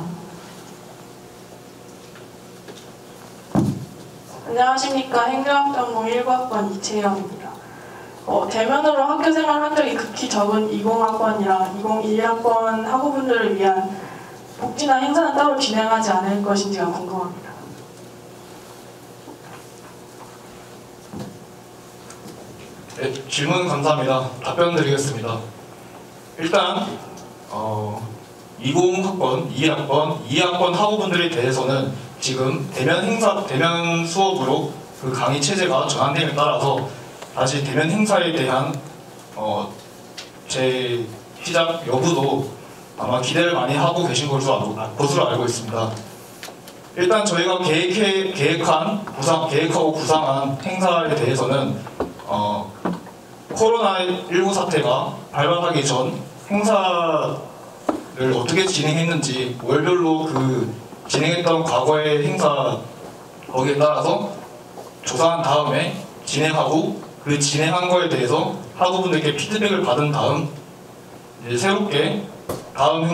안녕하십니까. 행정학전공 19학번 이채영입니다. 대면으로 학교 생활한 적이 극히 적은 20학번이랑 2021학번 학우분들을 위한 복지나 행사는 따로 진행하지 않을 것인지가 궁금합니다. 네, 질문 감사합니다. 답변 드리겠습니다. 일단 20학번, 2학번 학우분들에 대해서는 지금 대면 수업으로 그 강의 체제가 전환됨에 따라서 다시 대면 행사에 대한 시작 여부도 아마 기대를 많이 하고 계신 것으로 알고 있습니다. 일단 저희가 계획하고 구상한 행사에 대해서는 코로나19 사태가 발발하기 전 행사를 어떻게 진행했는지 월별로 그 진행했던 과거의 행사 거기에 따라서 조사한 다음에 진행하고, 그 진행한 거에 대해서 학우분들께 피드백을 받은 다음 이제 새롭게 다음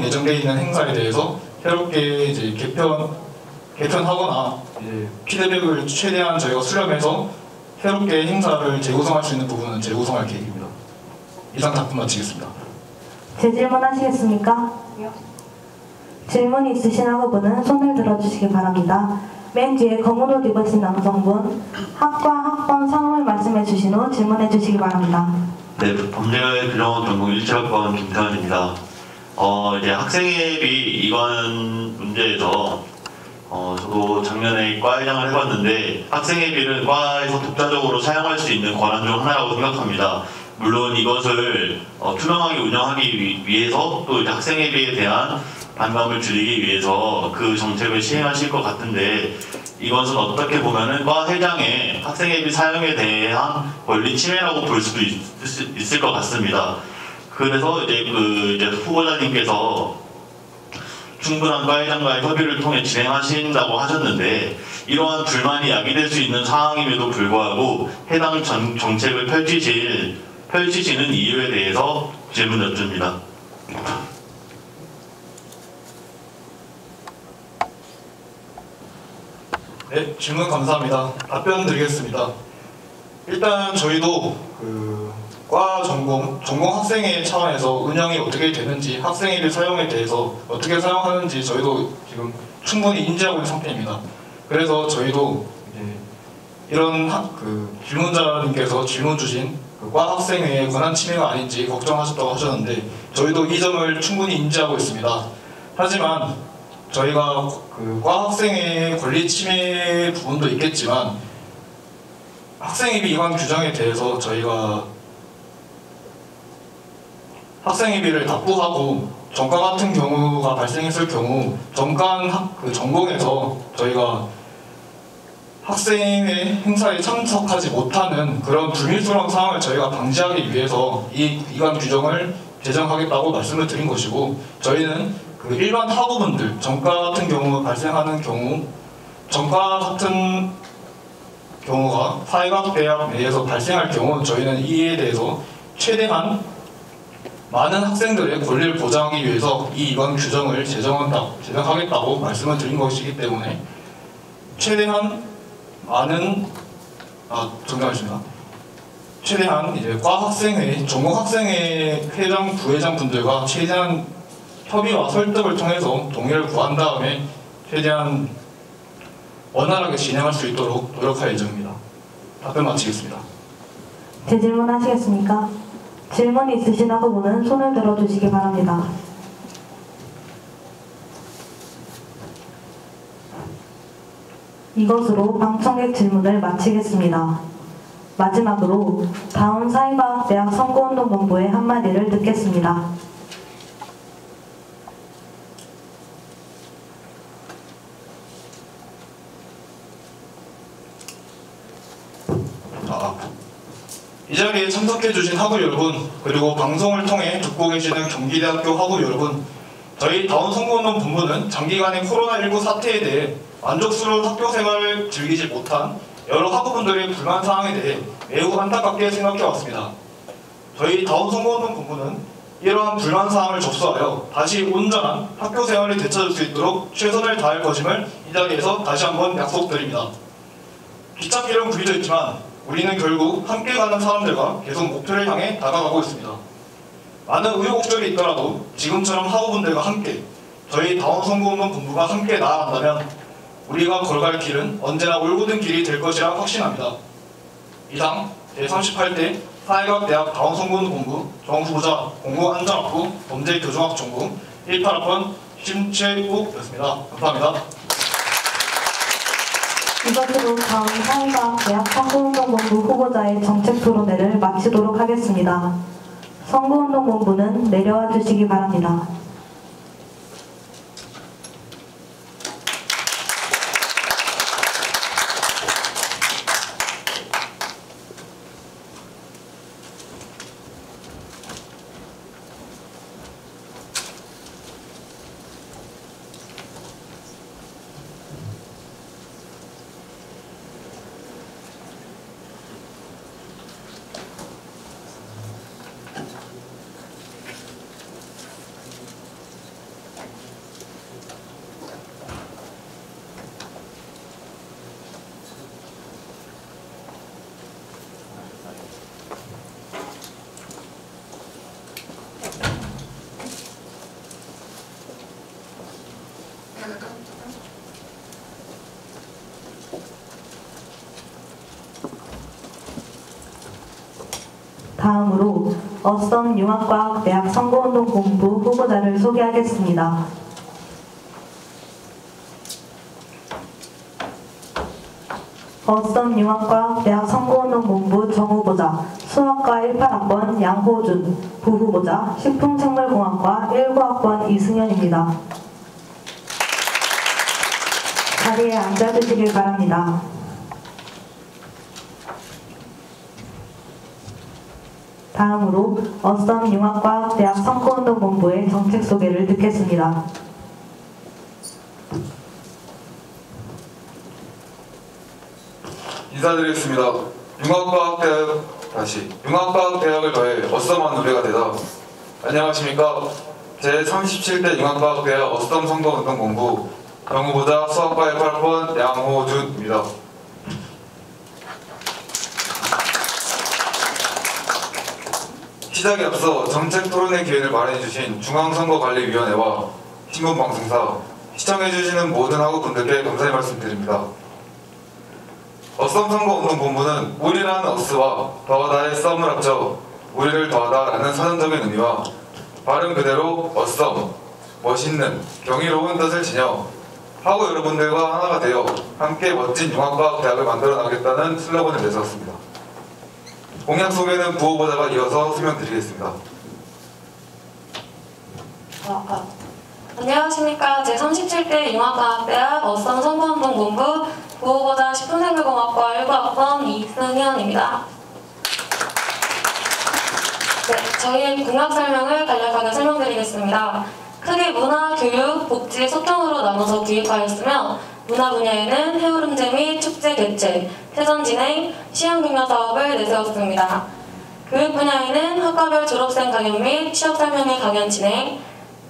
예정되어 있는 행사에 대해서 새롭게 이제 개편하거나 이제 피드백을 최대한 저희가 수렴해서 새롭게 행사를 재구성할 수 있는 부분은 재구성할 계획입니다. 이상 답변 마치겠습니다. 제 질문 하시겠습니까? 질문이 있으신 학우분은 손을 들어주시기 바랍니다. 맨 뒤에 검은 옷 입으신 남성분, 학과, 학번, 성함을 말씀해주신 후 질문해주시기 바랍니다. 네, 법률 교정원 전공 17학번 김태환입니다. 이제 학생회비 이관 문제에서 저도 작년에 과회장을 해봤는데, 학생회비를 과에서 독자적으로 사용할 수 있는 권한 중 하나라고 생각합니다. 물론 이것을 투명하게 운영하기 위해서, 또 이제 학생회비에 대한 반감을 줄이기 위해서 그 정책을 시행하실 것 같은데, 이것은 어떻게 보면은 과 회장의 학생회비 사용에 대한 권리 침해라고 볼 수도 있을 것 같습니다. 그래서 이제 후보자님께서 충분한 과 회장과의 협의를 통해 진행하신다고 하셨는데, 이러한 불만이 야기될 수 있는 상황임에도 불구하고 해당 정책을 펼치시는 이유에 대해서 질문 여쭙니다. 네, 질문 감사합니다. 답변 드리겠습니다. 일단 저희도 과 전공 학생회 차원에서 운영이 어떻게 되는지, 학생회비 사용에 대해서 어떻게 사용하는지 저희도 지금 충분히 인지하고 있는 상태입니다. 그래서 저희도 이런 질문자님께서 질문 주신 과 학생회의 권한 침해가 아닌지 걱정하셨다고 하셨는데, 저희도 이 점을 충분히 인지하고 있습니다. 하지만 저희가 과 학생회의 권리 침해 부분도 있겠지만, 학생회비 위반 규정에 대해서 저희가 학생회비를 납부하고 전과 같은 경우가 발생했을 경우 전관 전공에서 저희가 학생회 행사에 참석하지 못하는 그런 불미스러운 상황을 저희가 방지하기 위해서 이 위반 규정을 제정하겠다고 말씀을 드린 것이고, 저희는 일반 학우분들 전과 같은 경우 발생하는 경우, 전과 같은 경우가 사회과학대학 내에서 발생할 경우 저희는 이에 대해서 최대한 많은 학생들의 권리를 보장하기 위해서 이 위반 규정을 제정하겠다고 말씀을 드린 것이기 때문에 최대한 많은 최대한 이제 과 학생회, 전공 학생회 회장, 부회장 분들과 최대한 협의와 설득을 통해서 동의를 구한 다음에 최대한 원활하게 진행할 수 있도록 노력할 예정입니다. 답변 마치겠습니다. 재질문하시겠습니까? 질문 있으신 학우분은 손을 들어주시기 바랍니다. 이것으로 방청객 질문을 마치겠습니다. 마지막으로 다음 사회과학대학 선거운동본부의 한마디를 듣겠습니다. 이 자리에 참석해주신 학우 여러분, 그리고 방송을 통해 듣고 계시는 경기대학교 학우 여러분, 저희 다운 선거운동 본부는 장기간의 코로나19 사태에 대해 만족스러운 학교 생활을 즐기지 못한 여러 학우분들의 불만 사항에 대해 매우 안타깝게 생각해왔습니다. 저희 다운 선거운동 본부는 이러한 불만 사항을 접수하여 다시 온전한 학교 생활을 되찾을 수 있도록 최선을 다할 것임을 이 자리에서 다시 한번 약속드립니다. 기찻길은 부딪혀 있지만 우리는 결국 함께 가는 사람들과 계속 목표를 향해 다가가고 있습니다. 많은 우여곡절이 있더라도 지금처럼 학우분들과 함께, 저희 다운 선거운동 본부가 함께 나아간다면 우리가 걸어갈 길은 언제나 올곧은 길이 될 것이라 확신합니다. 이상 제38대 사회과학대학 다운 선거운동 본부 정후보자 공공안전학부 범죄교정학 전공 18학번 심채욱이었습니다. 감사합니다. 이것으로 다음 사회과학대학 선거운동본부 후보자의 정책 토론회를 마치도록 하겠습니다. 선거운동본부는 내려와 주시기 바랍니다. 다음으로 어썸융합과학대학 선거운동본부 후보자를 소개하겠습니다. 어썸융합과학대학 선거운동본부 정후보자 수학과 18학번 양호준, 부후보자 식품생물공학과 19학번 이승현입니다. 자리에 앉아주시길 바랍니다. 다음으로 어썸 융합과학대학 선거운동본부의 정책 소개를 듣겠습니다. 인사드리겠습니다. 융합과학대학을 더해 어썸한 노래가 되다. 안녕하십니까. 제37대 융합과학대학 어썸 선거운동본부 경우보자 수학과 18학번 양호준입니다. 시작에 앞서 정책 토론의 기회를 마련해주신 중앙선거관리위원회와 신문방송사, 시청해주시는 모든 학우분들께 감사의 말씀드립니다. 어썸 선거운동본부는 우리라는 어스와 더하다의 썸을 합쳐 우리를 더하다라는 선언적인 의미와 발음 그대로 어썸, 멋있는, 경이로운 뜻을 지녀 학우 여러분들과 하나가 되어 함께 멋진 융합과학대학을 만들어 나가겠다는 슬로건을 내세웠습니다. 공약 소개는 부후보자가 이어서 설명드리겠습니다. 안녕하십니까. 제37대 융합과학대학 어썸 선거운동본부 부후보자 식품생물공학과 19학번 이승현입니다. 네, 저희의 공약 설명을 간략하게 설명드리겠습니다. 크게 문화, 교육, 복지, 소통으로 나눠서 기획하였으며 문화 분야에는 해오름제 및 축제 개최, 세전 진행, 시향교며 사업을 내세웠습니다. 교육 분야에는 학과별 졸업생 강연 및 취업 설명회 강연 진행,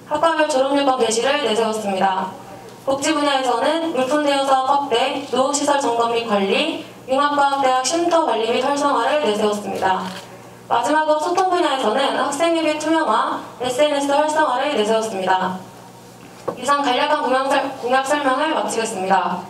학과별 졸업요건 게시를 내세웠습니다. 복지 분야에서는 물품 대여 사업 확대, 노후시설 점검 및 관리, 융합과학대학 쉼터 관리 및 활성화를 내세웠습니다. 마지막으로 소통 분야에서는 학생 예비 투명화, SNS 활성화를 내세웠습니다. 이상 간략한 공약 설명을 마치겠습니다.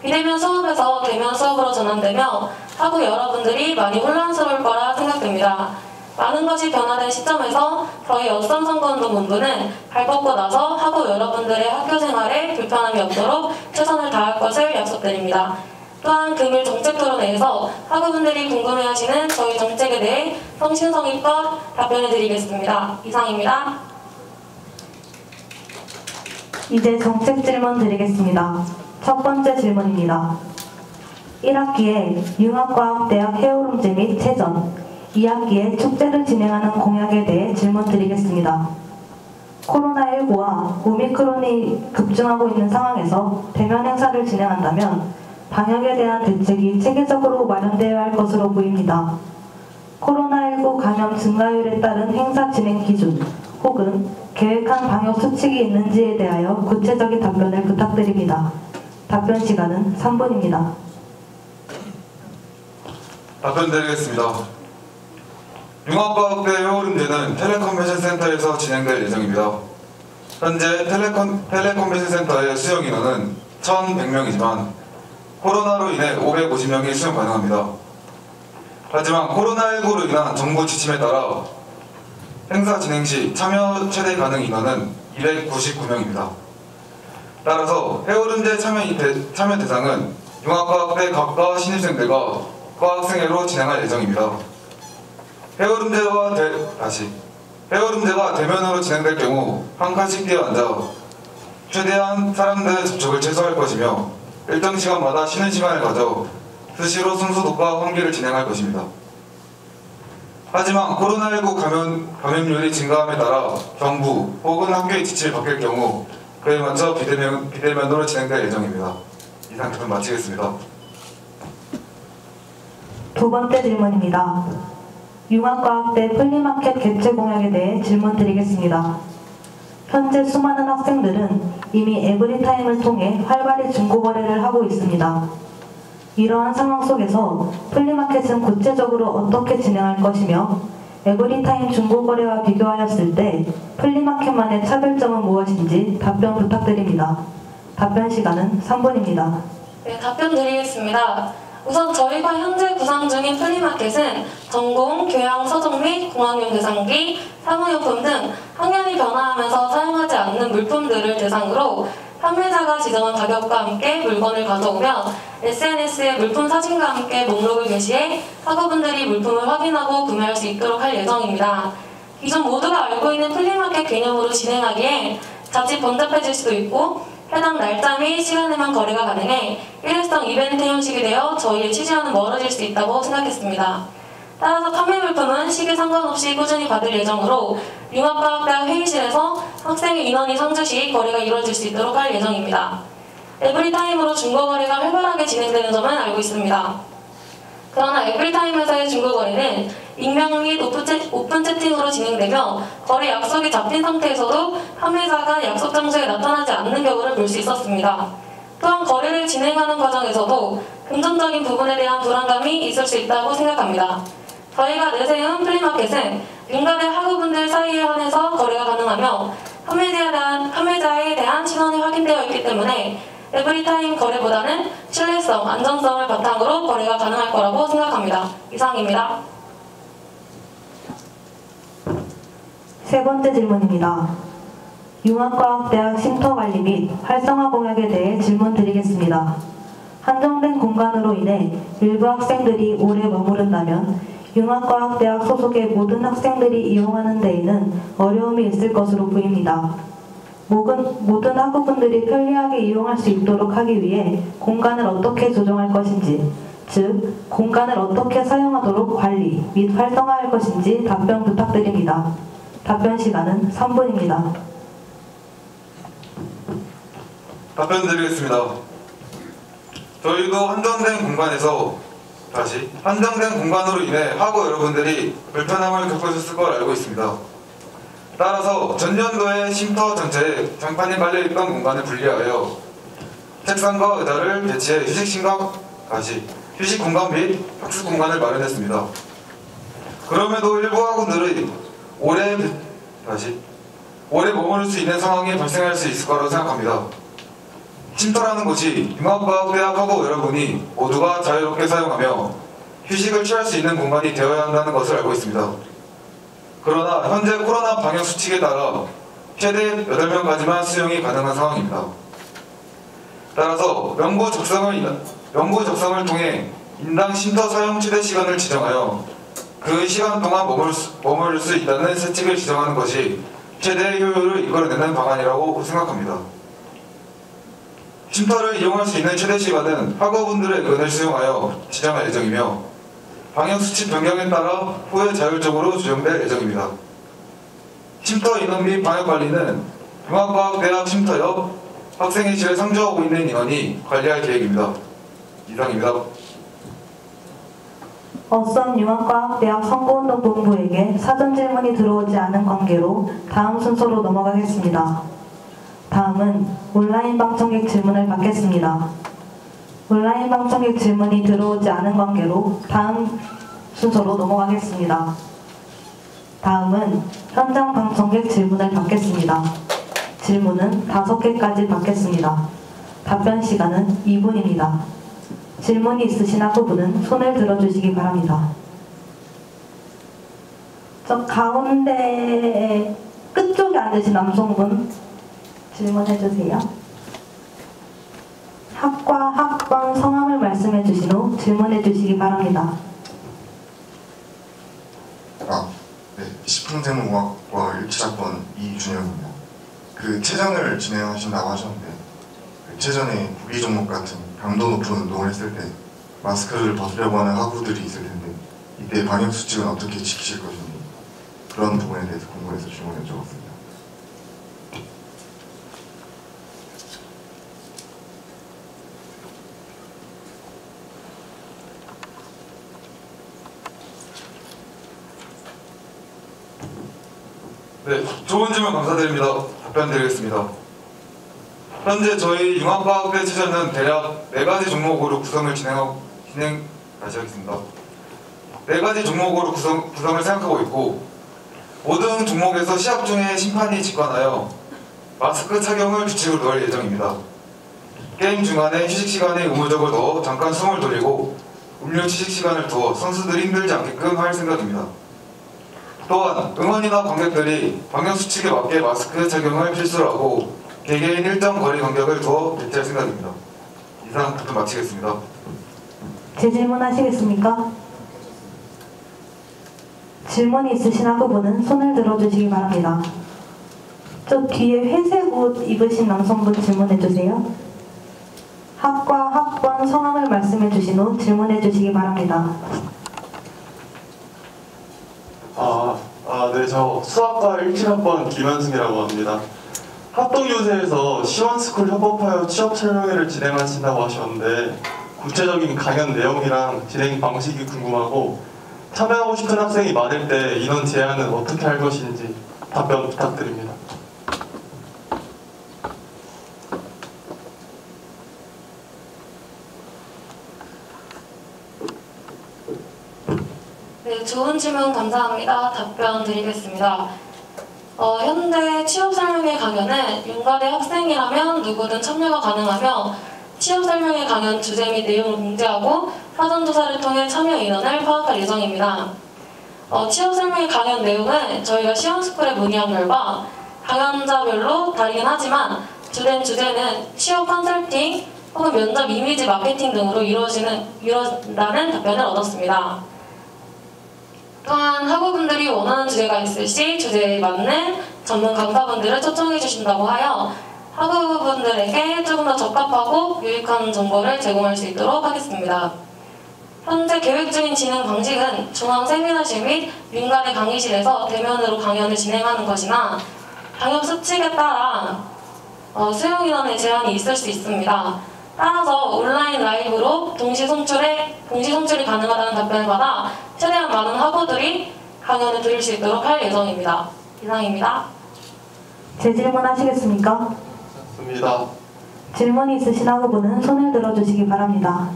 비대면 수업에서 대면 수업으로 전환되며 학우 여러분들이 많이 혼란스러울 거라 생각됩니다. 많은 것이 변화된 시점에서 저희 어썸 선거운동본부는 발 뻗고 나서 학우 여러분들의 학교 생활에 불편함이 없도록 최선을 다할 것을 약속드립니다. 또한 금일 정책 토론회에서 학우분들이 궁금해하시는 저희 정책에 대해 성심성의껏 답변해드리겠습니다. 이상입니다. 이제 정책 질문 드리겠습니다. 첫 번째 질문입니다. 1학기에 융합과학대학 해오름제 및 체전, 2학기에 축제를 진행하는 공약에 대해 질문 드리겠습니다. 코로나19와 오미크론이 급증하고 있는 상황에서 대면 행사를 진행한다면 방역에 대한 대책이 체계적으로 마련되어야 할 것으로 보입니다. 코로나19 감염 증가율에 따른 행사 진행 기준 혹은 계획한 방역 수칙이 있는지에 대하여 구체적인 답변을 부탁드립니다. 답변 시간은 3분입니다. 답변 드리겠습니다. 융합과학대 해오름제는 텔레컨벤션 센터에서 진행될 예정입니다. 현재 텔레컨벤션 센터의 수용 인원은 1,100명이지만 코로나로 인해 550명이 수용 가능합니다. 하지만 코로나19로 인한 정부 지침에 따라 행사 진행 시 참여 최대 가능 인원은 299명입니다. 따라서 해오름제 참여 대상은 융합과학대 각과 신입생들과 과학생회로 진행할 예정입니다. 해오름제가 대면으로 진행될 경우 한 칸씩 뛰어앉아 최대한 사람들의 접촉을 최소화할 것이며 일정 시간마다 쉬는 시간을 가져 수시로 손소독과 환기를 진행할 것입니다. 하지만 코로나19 감염률이 증가함에 따라 정부 혹은 학교의 지침이 바뀔 경우 그에 맞춰 비대면으로 진행될 예정입니다. 이상 답변 마치겠습니다. 두 번째 질문입니다. 융합과학대 플리마켓 개최 공약에 대해 질문 드리겠습니다. 현재 수많은 학생들은 이미 에브리타임을 통해 활발히 중고거래를 하고 있습니다. 이러한 상황 속에서 플리마켓은 구체적으로 어떻게 진행할 것이며 에브리타임 중고거래와 비교하였을 때 플리마켓만의 차별점은 무엇인지 답변 부탁드립니다. 답변 시간은 3분입니다. 네, 답변 드리겠습니다. 우선 저희가 현재 구상 중인 플리마켓은 전공, 교양, 서적 및 공학용 계산기, 사무용품 등 학년이 변화하면서 사용하지 않는 물품들을 대상으로 판매자가 지정한 가격과 함께 물건을 가져오며 SNS에 물품 사진과 함께 목록을 게시해 학우분들이 물품을 확인하고 구매할 수 있도록 할 예정입니다. 기존 모두가 알고 있는 플리마켓 개념으로 진행하기에 자칫 번잡해질 수도 있고 해당 날짜 및 시간에만 거래가 가능해 일회성 이벤트 형식이 되어 저희의 취지와는 멀어질 수 있다고 생각했습니다. 따라서 판매 물품은 시기 상관없이 꾸준히 받을 예정으로 융합과학대학 회의실에서 학생의 인원이 상주 시 거래가 이루어질 수 있도록 할 예정입니다. 에브리타임으로 중고거래가 활발하게 진행되는 점은 알고 있습니다. 그러나 에브리타임에서의 중고거래는 익명 및 오픈 채팅으로 진행되며 거래 약속이 잡힌 상태에서도 판매자가 약속 장소에 나타나지 않는 경우를 볼 수 있었습니다. 또한 거래를 진행하는 과정에서도 금전적인 부분에 대한 불안감이 있을 수 있다고 생각합니다. 저희가 내세운 플리마켓은 융가대 학우분들 사이에 한해서 거래가 가능하며 판매자에 대한 신원이 확인되어 있기 때문에 에브리타임 거래보다는 신뢰성, 안전성을 바탕으로 거래가 가능할 거라고 생각합니다. 이상입니다. 세 번째 질문입니다. 융합과학대학 쉼터관리 및 활성화 공약에 대해 질문드리겠습니다. 한정된 공간으로 인해 일부 학생들이 오래 머무른다면 융합과학대학 소속의 모든 학생들이 이용하는 데에는 어려움이 있을 것으로 보입니다. 모든 학우분들이 편리하게 이용할 수 있도록 하기 위해 공간을 어떻게 조정할 것인지, 즉 공간을 어떻게 사용하도록 관리 및 활성화할 것인지 답변 부탁드립니다. 답변 시간은 3분입니다. 답변 드리겠습니다. 저희도 한정된 공간으로 인해 학우 여러분들이 불편함을 겪으셨을 걸 알고 있습니다. 따라서 전년도에 쉼터 전체에 장판이 깔려있던 공간을 분리하여 책상과 의자를 배치해 휴식 공간 및 학습 공간을 마련했습니다. 그럼에도 일부 학우들이 오래 머무를 수 있는 상황이 발생할 수 있을 거라고 생각합니다. 쉼터라는 곳이 융합과학대학 학우 여러분이 모두가 자유롭게 사용하며 휴식을 취할 수 있는 공간이 되어야 한다는 것을 알고 있습니다. 그러나 현재 코로나 방역 수칙에 따라 최대 8명까지만 수용이 가능한 상황입니다. 따라서 명부 적성을 통해 인당 쉼터 사용 최대 시간을 지정하여 그 시간 동안 머물 수 있다는 세칙을 지정하는 것이 최대의 효율을 이끌어내는 방안이라고 생각합니다. 쉼터를 이용할 수 있는 최대 시간은 학우분들의 의견을 수용하여 지정할 예정이며 방역수칙 변경에 따라 후에 자율적으로 조정될 예정입니다. 쉼터 인원 및 방역관리는 융합과학대학 쉼터 옆 학생회실에 상주하고 있는 인원이 관리할 계획입니다. 이상입니다. 어썸 융합과학대학 선거운동본부에게 사전 질문이 들어오지 않은 관계로 다음 순서로 넘어가겠습니다. 다음은 온라인 방청객 질문을 받겠습니다. 온라인 방청객 질문이 들어오지 않은 관계로 다음 순서로 넘어가겠습니다. 다음은 현장 방청객 질문을 받겠습니다. 질문은 5개까지 받겠습니다. 답변 시간은 2분입니다. 질문이 있으신 학우분은 손을 들어주시기 바랍니다. 저 가운데 끝쪽에 앉으신 남성분 질문해주세요. 학과, 학번, 성함을 말씀해 주신 후 질문해 주시기 바랍니다. 네. 식품생물공학과 17학번 이준혁입니다. 체전을 진행하신다고 하셨는데 체전에 구기 종목 같은 강도 높은 운동을 했을 때 마스크를 벗으려고 하는 학우들이 있을 텐데 이때 방역수칙은 어떻게 지키실 것인지 그런 부분에 대해서 궁금해서 질문을 여쭤봤습니다. 네, 좋은 질문 감사드립니다. 답변 드리겠습니다. 현재 저희 융합과학대 체전은 대략 4가지 종목으로 구성을 하겠습니다. 4가지 종목으로 구성을 생각하고 있고 모든 종목에서 시합 중에 심판이 직관하여 마스크 착용을 규칙으로 넣을 예정입니다. 게임 중간에 휴식 시간에 의무적으로 넣어 잠깐 숨을 돌리고 음료 취식 시간을 두어 선수들이 힘들지 않게끔 할 생각입니다. 또한 응원이나 관객들이 방역수칙에 맞게 마스크 착용을 필수로 하고 개개인 일정 거리 간격을 두어 배치할 생각입니다. 이상 답변 마치겠습니다. 재질문하시겠습니까? 질문이 있으신 학우분은 손을 들어주시기 바랍니다. 저 뒤에 회색 옷 입으신 남성분 질문해 주세요. 학과, 학번, 성함을 말씀해 주신 후 질문해 주시기 바랍니다. 네, 저 수학과 17학번 김현승이라고 합니다. 합동요새에서 시원스쿨 협업하여 취업 설명회를 진행하신다고 하셨는데 구체적인 강연 내용이랑 진행 방식이 궁금하고 참여하고 싶은 학생이 많을 때 인원 제한은 어떻게 할 것인지 답변 부탁드립니다. 네, 좋은 질문 감사합니다. 답변 드리겠습니다. 현재 취업설명회 강연은 윤과대 학생이라면 누구든 참여가 가능하며 취업설명회 강연 주제 및 내용을 공지하고 사전조사를 통해 참여 인원을 파악할 예정입니다. 취업설명회 강연 내용은 저희가 시원스쿨에 문의한 결과 강연자별로 다르긴 하지만 주된 주제는 취업 컨설팅 혹은 면접 이미지 마케팅 등으로 이루어진다는 답변을 얻었습니다. 또한 학우분들이 원하는 주제가 있을 시 주제에 맞는 전문 강사분들을 초청해 주신다고 하여 학우분들에게 조금 더 적합하고 유익한 정보를 제공할 수 있도록 하겠습니다. 현재 계획 중인 진행 방식은 중앙 세미나실 및 민간의 강의실에서 대면으로 강연을 진행하는 것이나 강연 수칙에 따라 수용 인원의 제한이 있을 수 있습니다. 따라서 온라인 라이브로 동시 송출이 가능하다는 답변을 받아 최대한 많은 학우들이 강연을 들을 수 있도록 할 예정입니다. 이상입니다. 재질문 하시겠습니까? 좋습니다. 질문이 있으신 학우분은 손을 들어주시기 바랍니다.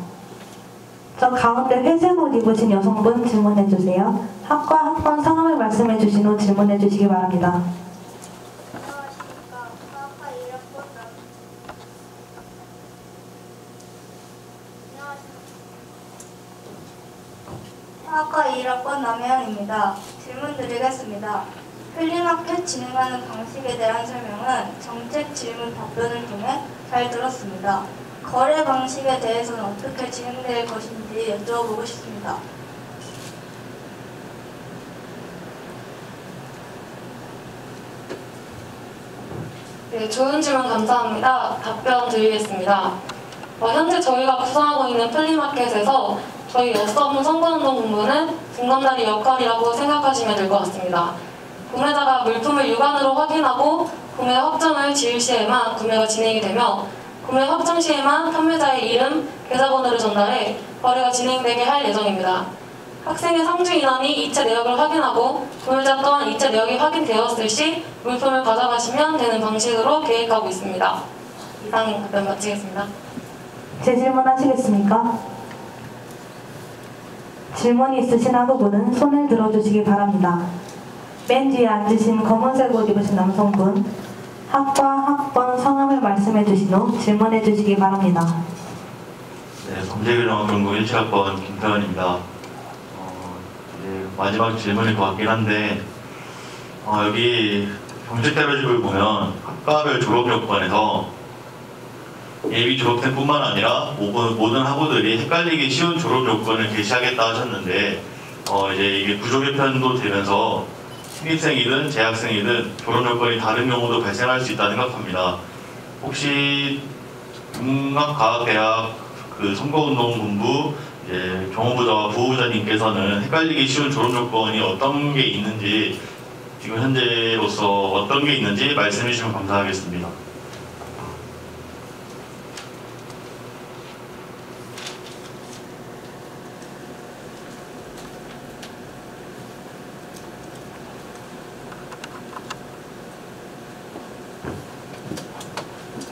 저 가운데 회색 옷 입으신 여성분 질문해 주세요. 학과, 학번, 성함을 말씀해 주신 후 질문해 주시기 바랍니다. 학과 1학번 남혜영입니다. 질문 드리겠습니다. 플리마켓 진행하는 방식에 대한 설명은 정책 질문 답변을 통해 잘 들었습니다. 거래 방식에 대해서는 어떻게 진행될 것인지 여쭤보고 싶습니다. 네, 좋은 질문 감사합니다. 답변 드리겠습니다. 현재 저희가 구성하고 있는 플리마켓에서 저희 엿서문 선거운동 본부는 등검다리 역할이라고 생각하시면 될 것 같습니다. 구매자가 물품을 육안으로 확인하고 구매 확정을 지을 시에만 구매가 진행이 되며 구매 확정 시에만 판매자의 이름, 계좌번호를 전달해 거래가 진행되게 할 예정입니다. 학생의 상주 인원이 이체 내역을 확인하고 구매자 또한 이체 내역이 확인되었을 시 물품을 가져가시면 되는 방식으로 계획하고 있습니다. 이상 답변 마치겠습니다. 재질문 하시겠습니까? 질문이 있으신 학우분은 손을 들어주시기 바랍니다. 맨 뒤에 앉으신 검은색 옷 입으신 남성분, 학과, 학번, 성함을 말씀해 주신 후 질문해 주시기 바랍니다. 네, 범죄규정전공 17학번 김태환입니다. 마지막 질문일 것 같긴 한데 여기 경직대로집을 보면 학과별 졸업 요건에서 예비 졸업생뿐만 아니라 모든 학우들이 헷갈리기 쉬운 졸업 요건을 게시하겠다 하셨는데 이제 이게 구조 개편도 되면서 신입생이든 재학생이든 졸업 요건이 다른 경우도 발생할 수 있다 생각합니다. 혹시 국악과학대학 선거운동본부 경호부자와 부부자님께서는 헷갈리기 쉬운 졸업 요건이 어떤 게 있는지 지금 현재로서 어떤 게 있는지 말씀해 주시면 감사하겠습니다.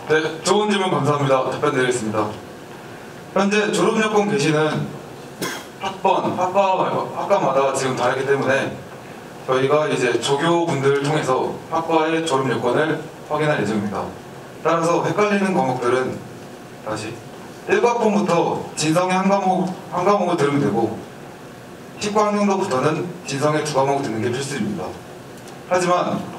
네, 좋은 질문 감사합니다. 답변 드리겠습니다. 현재 졸업요건 게시는 학과마다 지금 다르기 때문에 저희가 이제 조교분들을 통해서 학과의 졸업요건을 확인할 예정입니다. 따라서 헷갈리는 과목들은 다시 1과학번부터 진성의 한 과목을 들으면 되고 10과학년도부터는 진성의 2과목을 듣는 게 필수입니다. 하지만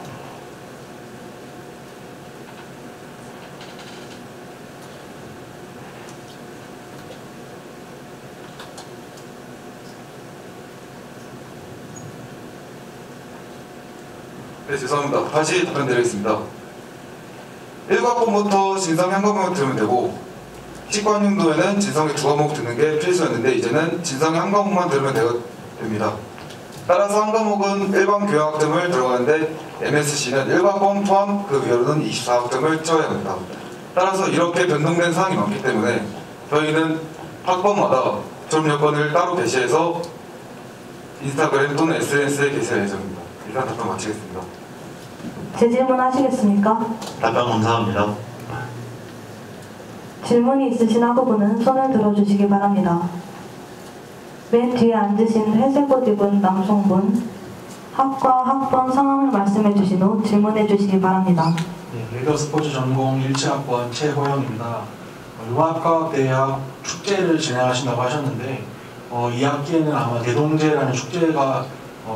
네, 네, 죄송합니다. 다시 답변드리겠습니다. 1과목부터 진성이 한 과목 들으면 되고 10관용도에는 진성이 2과목 듣는 게 필수였는데 이제는 진성이 한 과목만 들으면 됩니다. 따라서 한 과목은 일반 교양학점을 들어가는데 MSC는 1과목 포함 그 위로는 24학점을 채워야 합니다. 따라서 이렇게 변동된 사항이 많기 때문에 저희는 학번마다 졸업 여건을 따로 게시해서 인스타그램 또는 SNS에 게시할 예정입니다. 일단 답변 마치겠습니다. 재질문 하시겠습니까? 답변 감사합니다. 질문이 있으신 학우분은 손을 들어주시기 바랍니다. 맨 뒤에 앉으신 회색 옷 입은 남성분, 학과, 학번, 성함을 말씀해 주신 후 질문해 주시기 바랍니다. 네, 레저 스포츠 전공 17학번 최호영입니다. 융합과학대학 축제를 진행하신다고 하셨는데 2학기에는 아마 대동제라는 축제가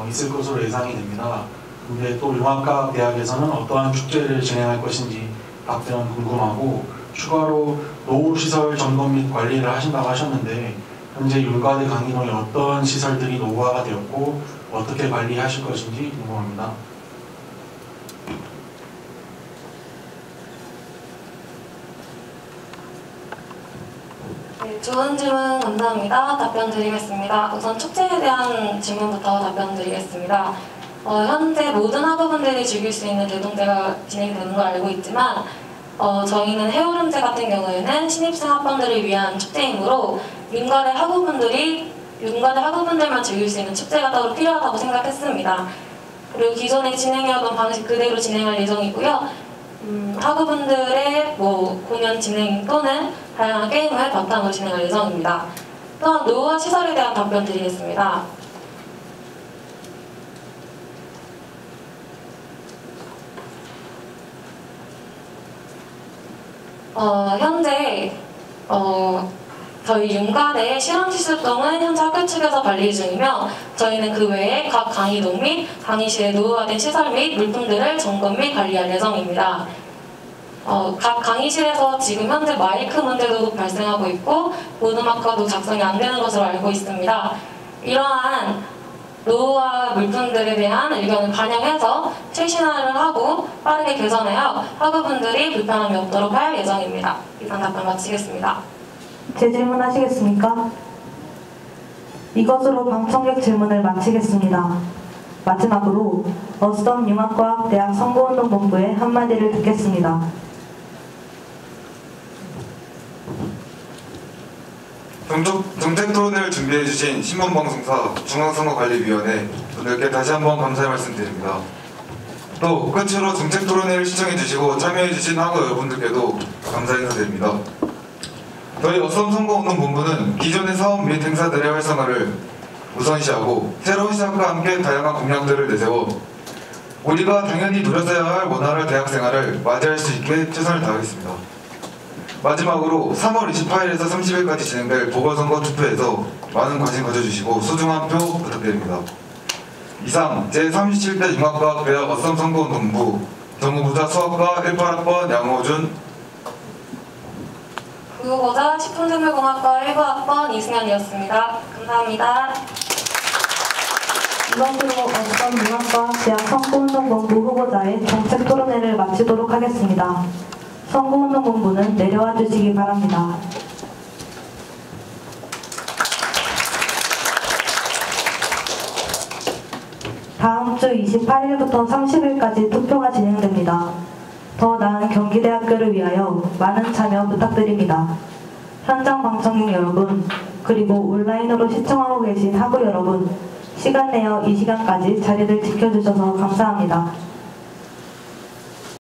있을 것으로 예상이 됩니다. 근데 또 융합과학대학에서는 어떠한 축제를 진행할 것인지 답변 궁금하고, 추가로 노후시설 점검 및 관리를 하신다고 하셨는데 현재 융과대 강의동에 어떤 시설들이 노후화가 되었고 어떻게 관리하실 것인지 궁금합니다. 네, 좋은 질문 감사합니다. 답변 드리겠습니다. 우선 축제에 대한 질문부터 답변 드리겠습니다. 현재 모든 학우분들이 즐길 수 있는 대동제가 진행되는 걸 알고 있지만 저희는 해오름제 같은 경우에는 신입생 학번들을 위한 축제이므로 융과대 학우분들만 즐길 수 있는 축제가 따로 필요하다고 생각했습니다. 그리고 기존에 진행해오던 방식 그대로 진행할 예정이고요. 학우분들의 공연 진행 또는 다양한 게임을 바탕으로 진행할 예정입니다. 또한 노후화 시설에 대한 답변 드리겠습니다. 현재 저희 융과대 실험시설동은 현재 학교 측에서 관리 중이며 저희는 그 외에 각 강의동 및 강의실에 노후화된 시설 및 물품들을 점검 및 관리할 예정입니다. 각 강의실에서 지금 현재 마이크 문제도 발생하고 있고 보드마커도 작성이 안 되는 것으로 알고 있습니다. 이러한 노후화 물품들에 대한 의견을 반영해서 최신화를 하고 빠르게 개선하여 학우분들이 불편함이 없도록 할 예정입니다. 이상 답변 마치겠습니다. 재질문 하시겠습니까? 이것으로 방청객 질문을 마치겠습니다. 마지막으로 어썸 융합과학대학 선거운동본부의 한마디를 듣겠습니다. 정책 토론회를 준비해주신 신문방송사 중앙선거관리위원회 분들께 다시 한번 감사의 말씀드립니다. 또 끝으로 정책 토론회를 시청해주시고 참여해주신 학우 여러분들께도 감사 인사드립니다. 저희 어썸 선거운동본부는 기존의 사업 및 행사들의 활성화를 우선시하고 새로운 시작과 함께 다양한 공약들을 내세워 우리가 당연히 누렸어야 할 원활한 대학생활을 맞이할 수 있게 최선을 다하겠습니다. 마지막으로 3월 28일에서 30일까지 진행될 보궐선거 투표에서 많은 관심 가져주시고 소중한 표 부탁드립니다. 이상 제37대 융합과학대학 어썸 선거운동부 정무부자 수학과 18학번 양호준, 국어고자 식품생물공학과 19학번 이승현이었습니다. 감사합니다. 이것으로 어썸 융합과학대학 선거운동본부 후보자의 정책 토론회를 마치도록 하겠습니다. 선거운동본부는 내려와 주시기 바랍니다. 다음 주 28일부터 30일까지 투표가 진행됩니다. 더 나은 경기대학교를 위하여 많은 참여 부탁드립니다. 현장 방청객 여러분, 그리고 온라인으로 시청하고 계신 학우 여러분, 시간 내어 이 시간까지 자리를 지켜주셔서 감사합니다.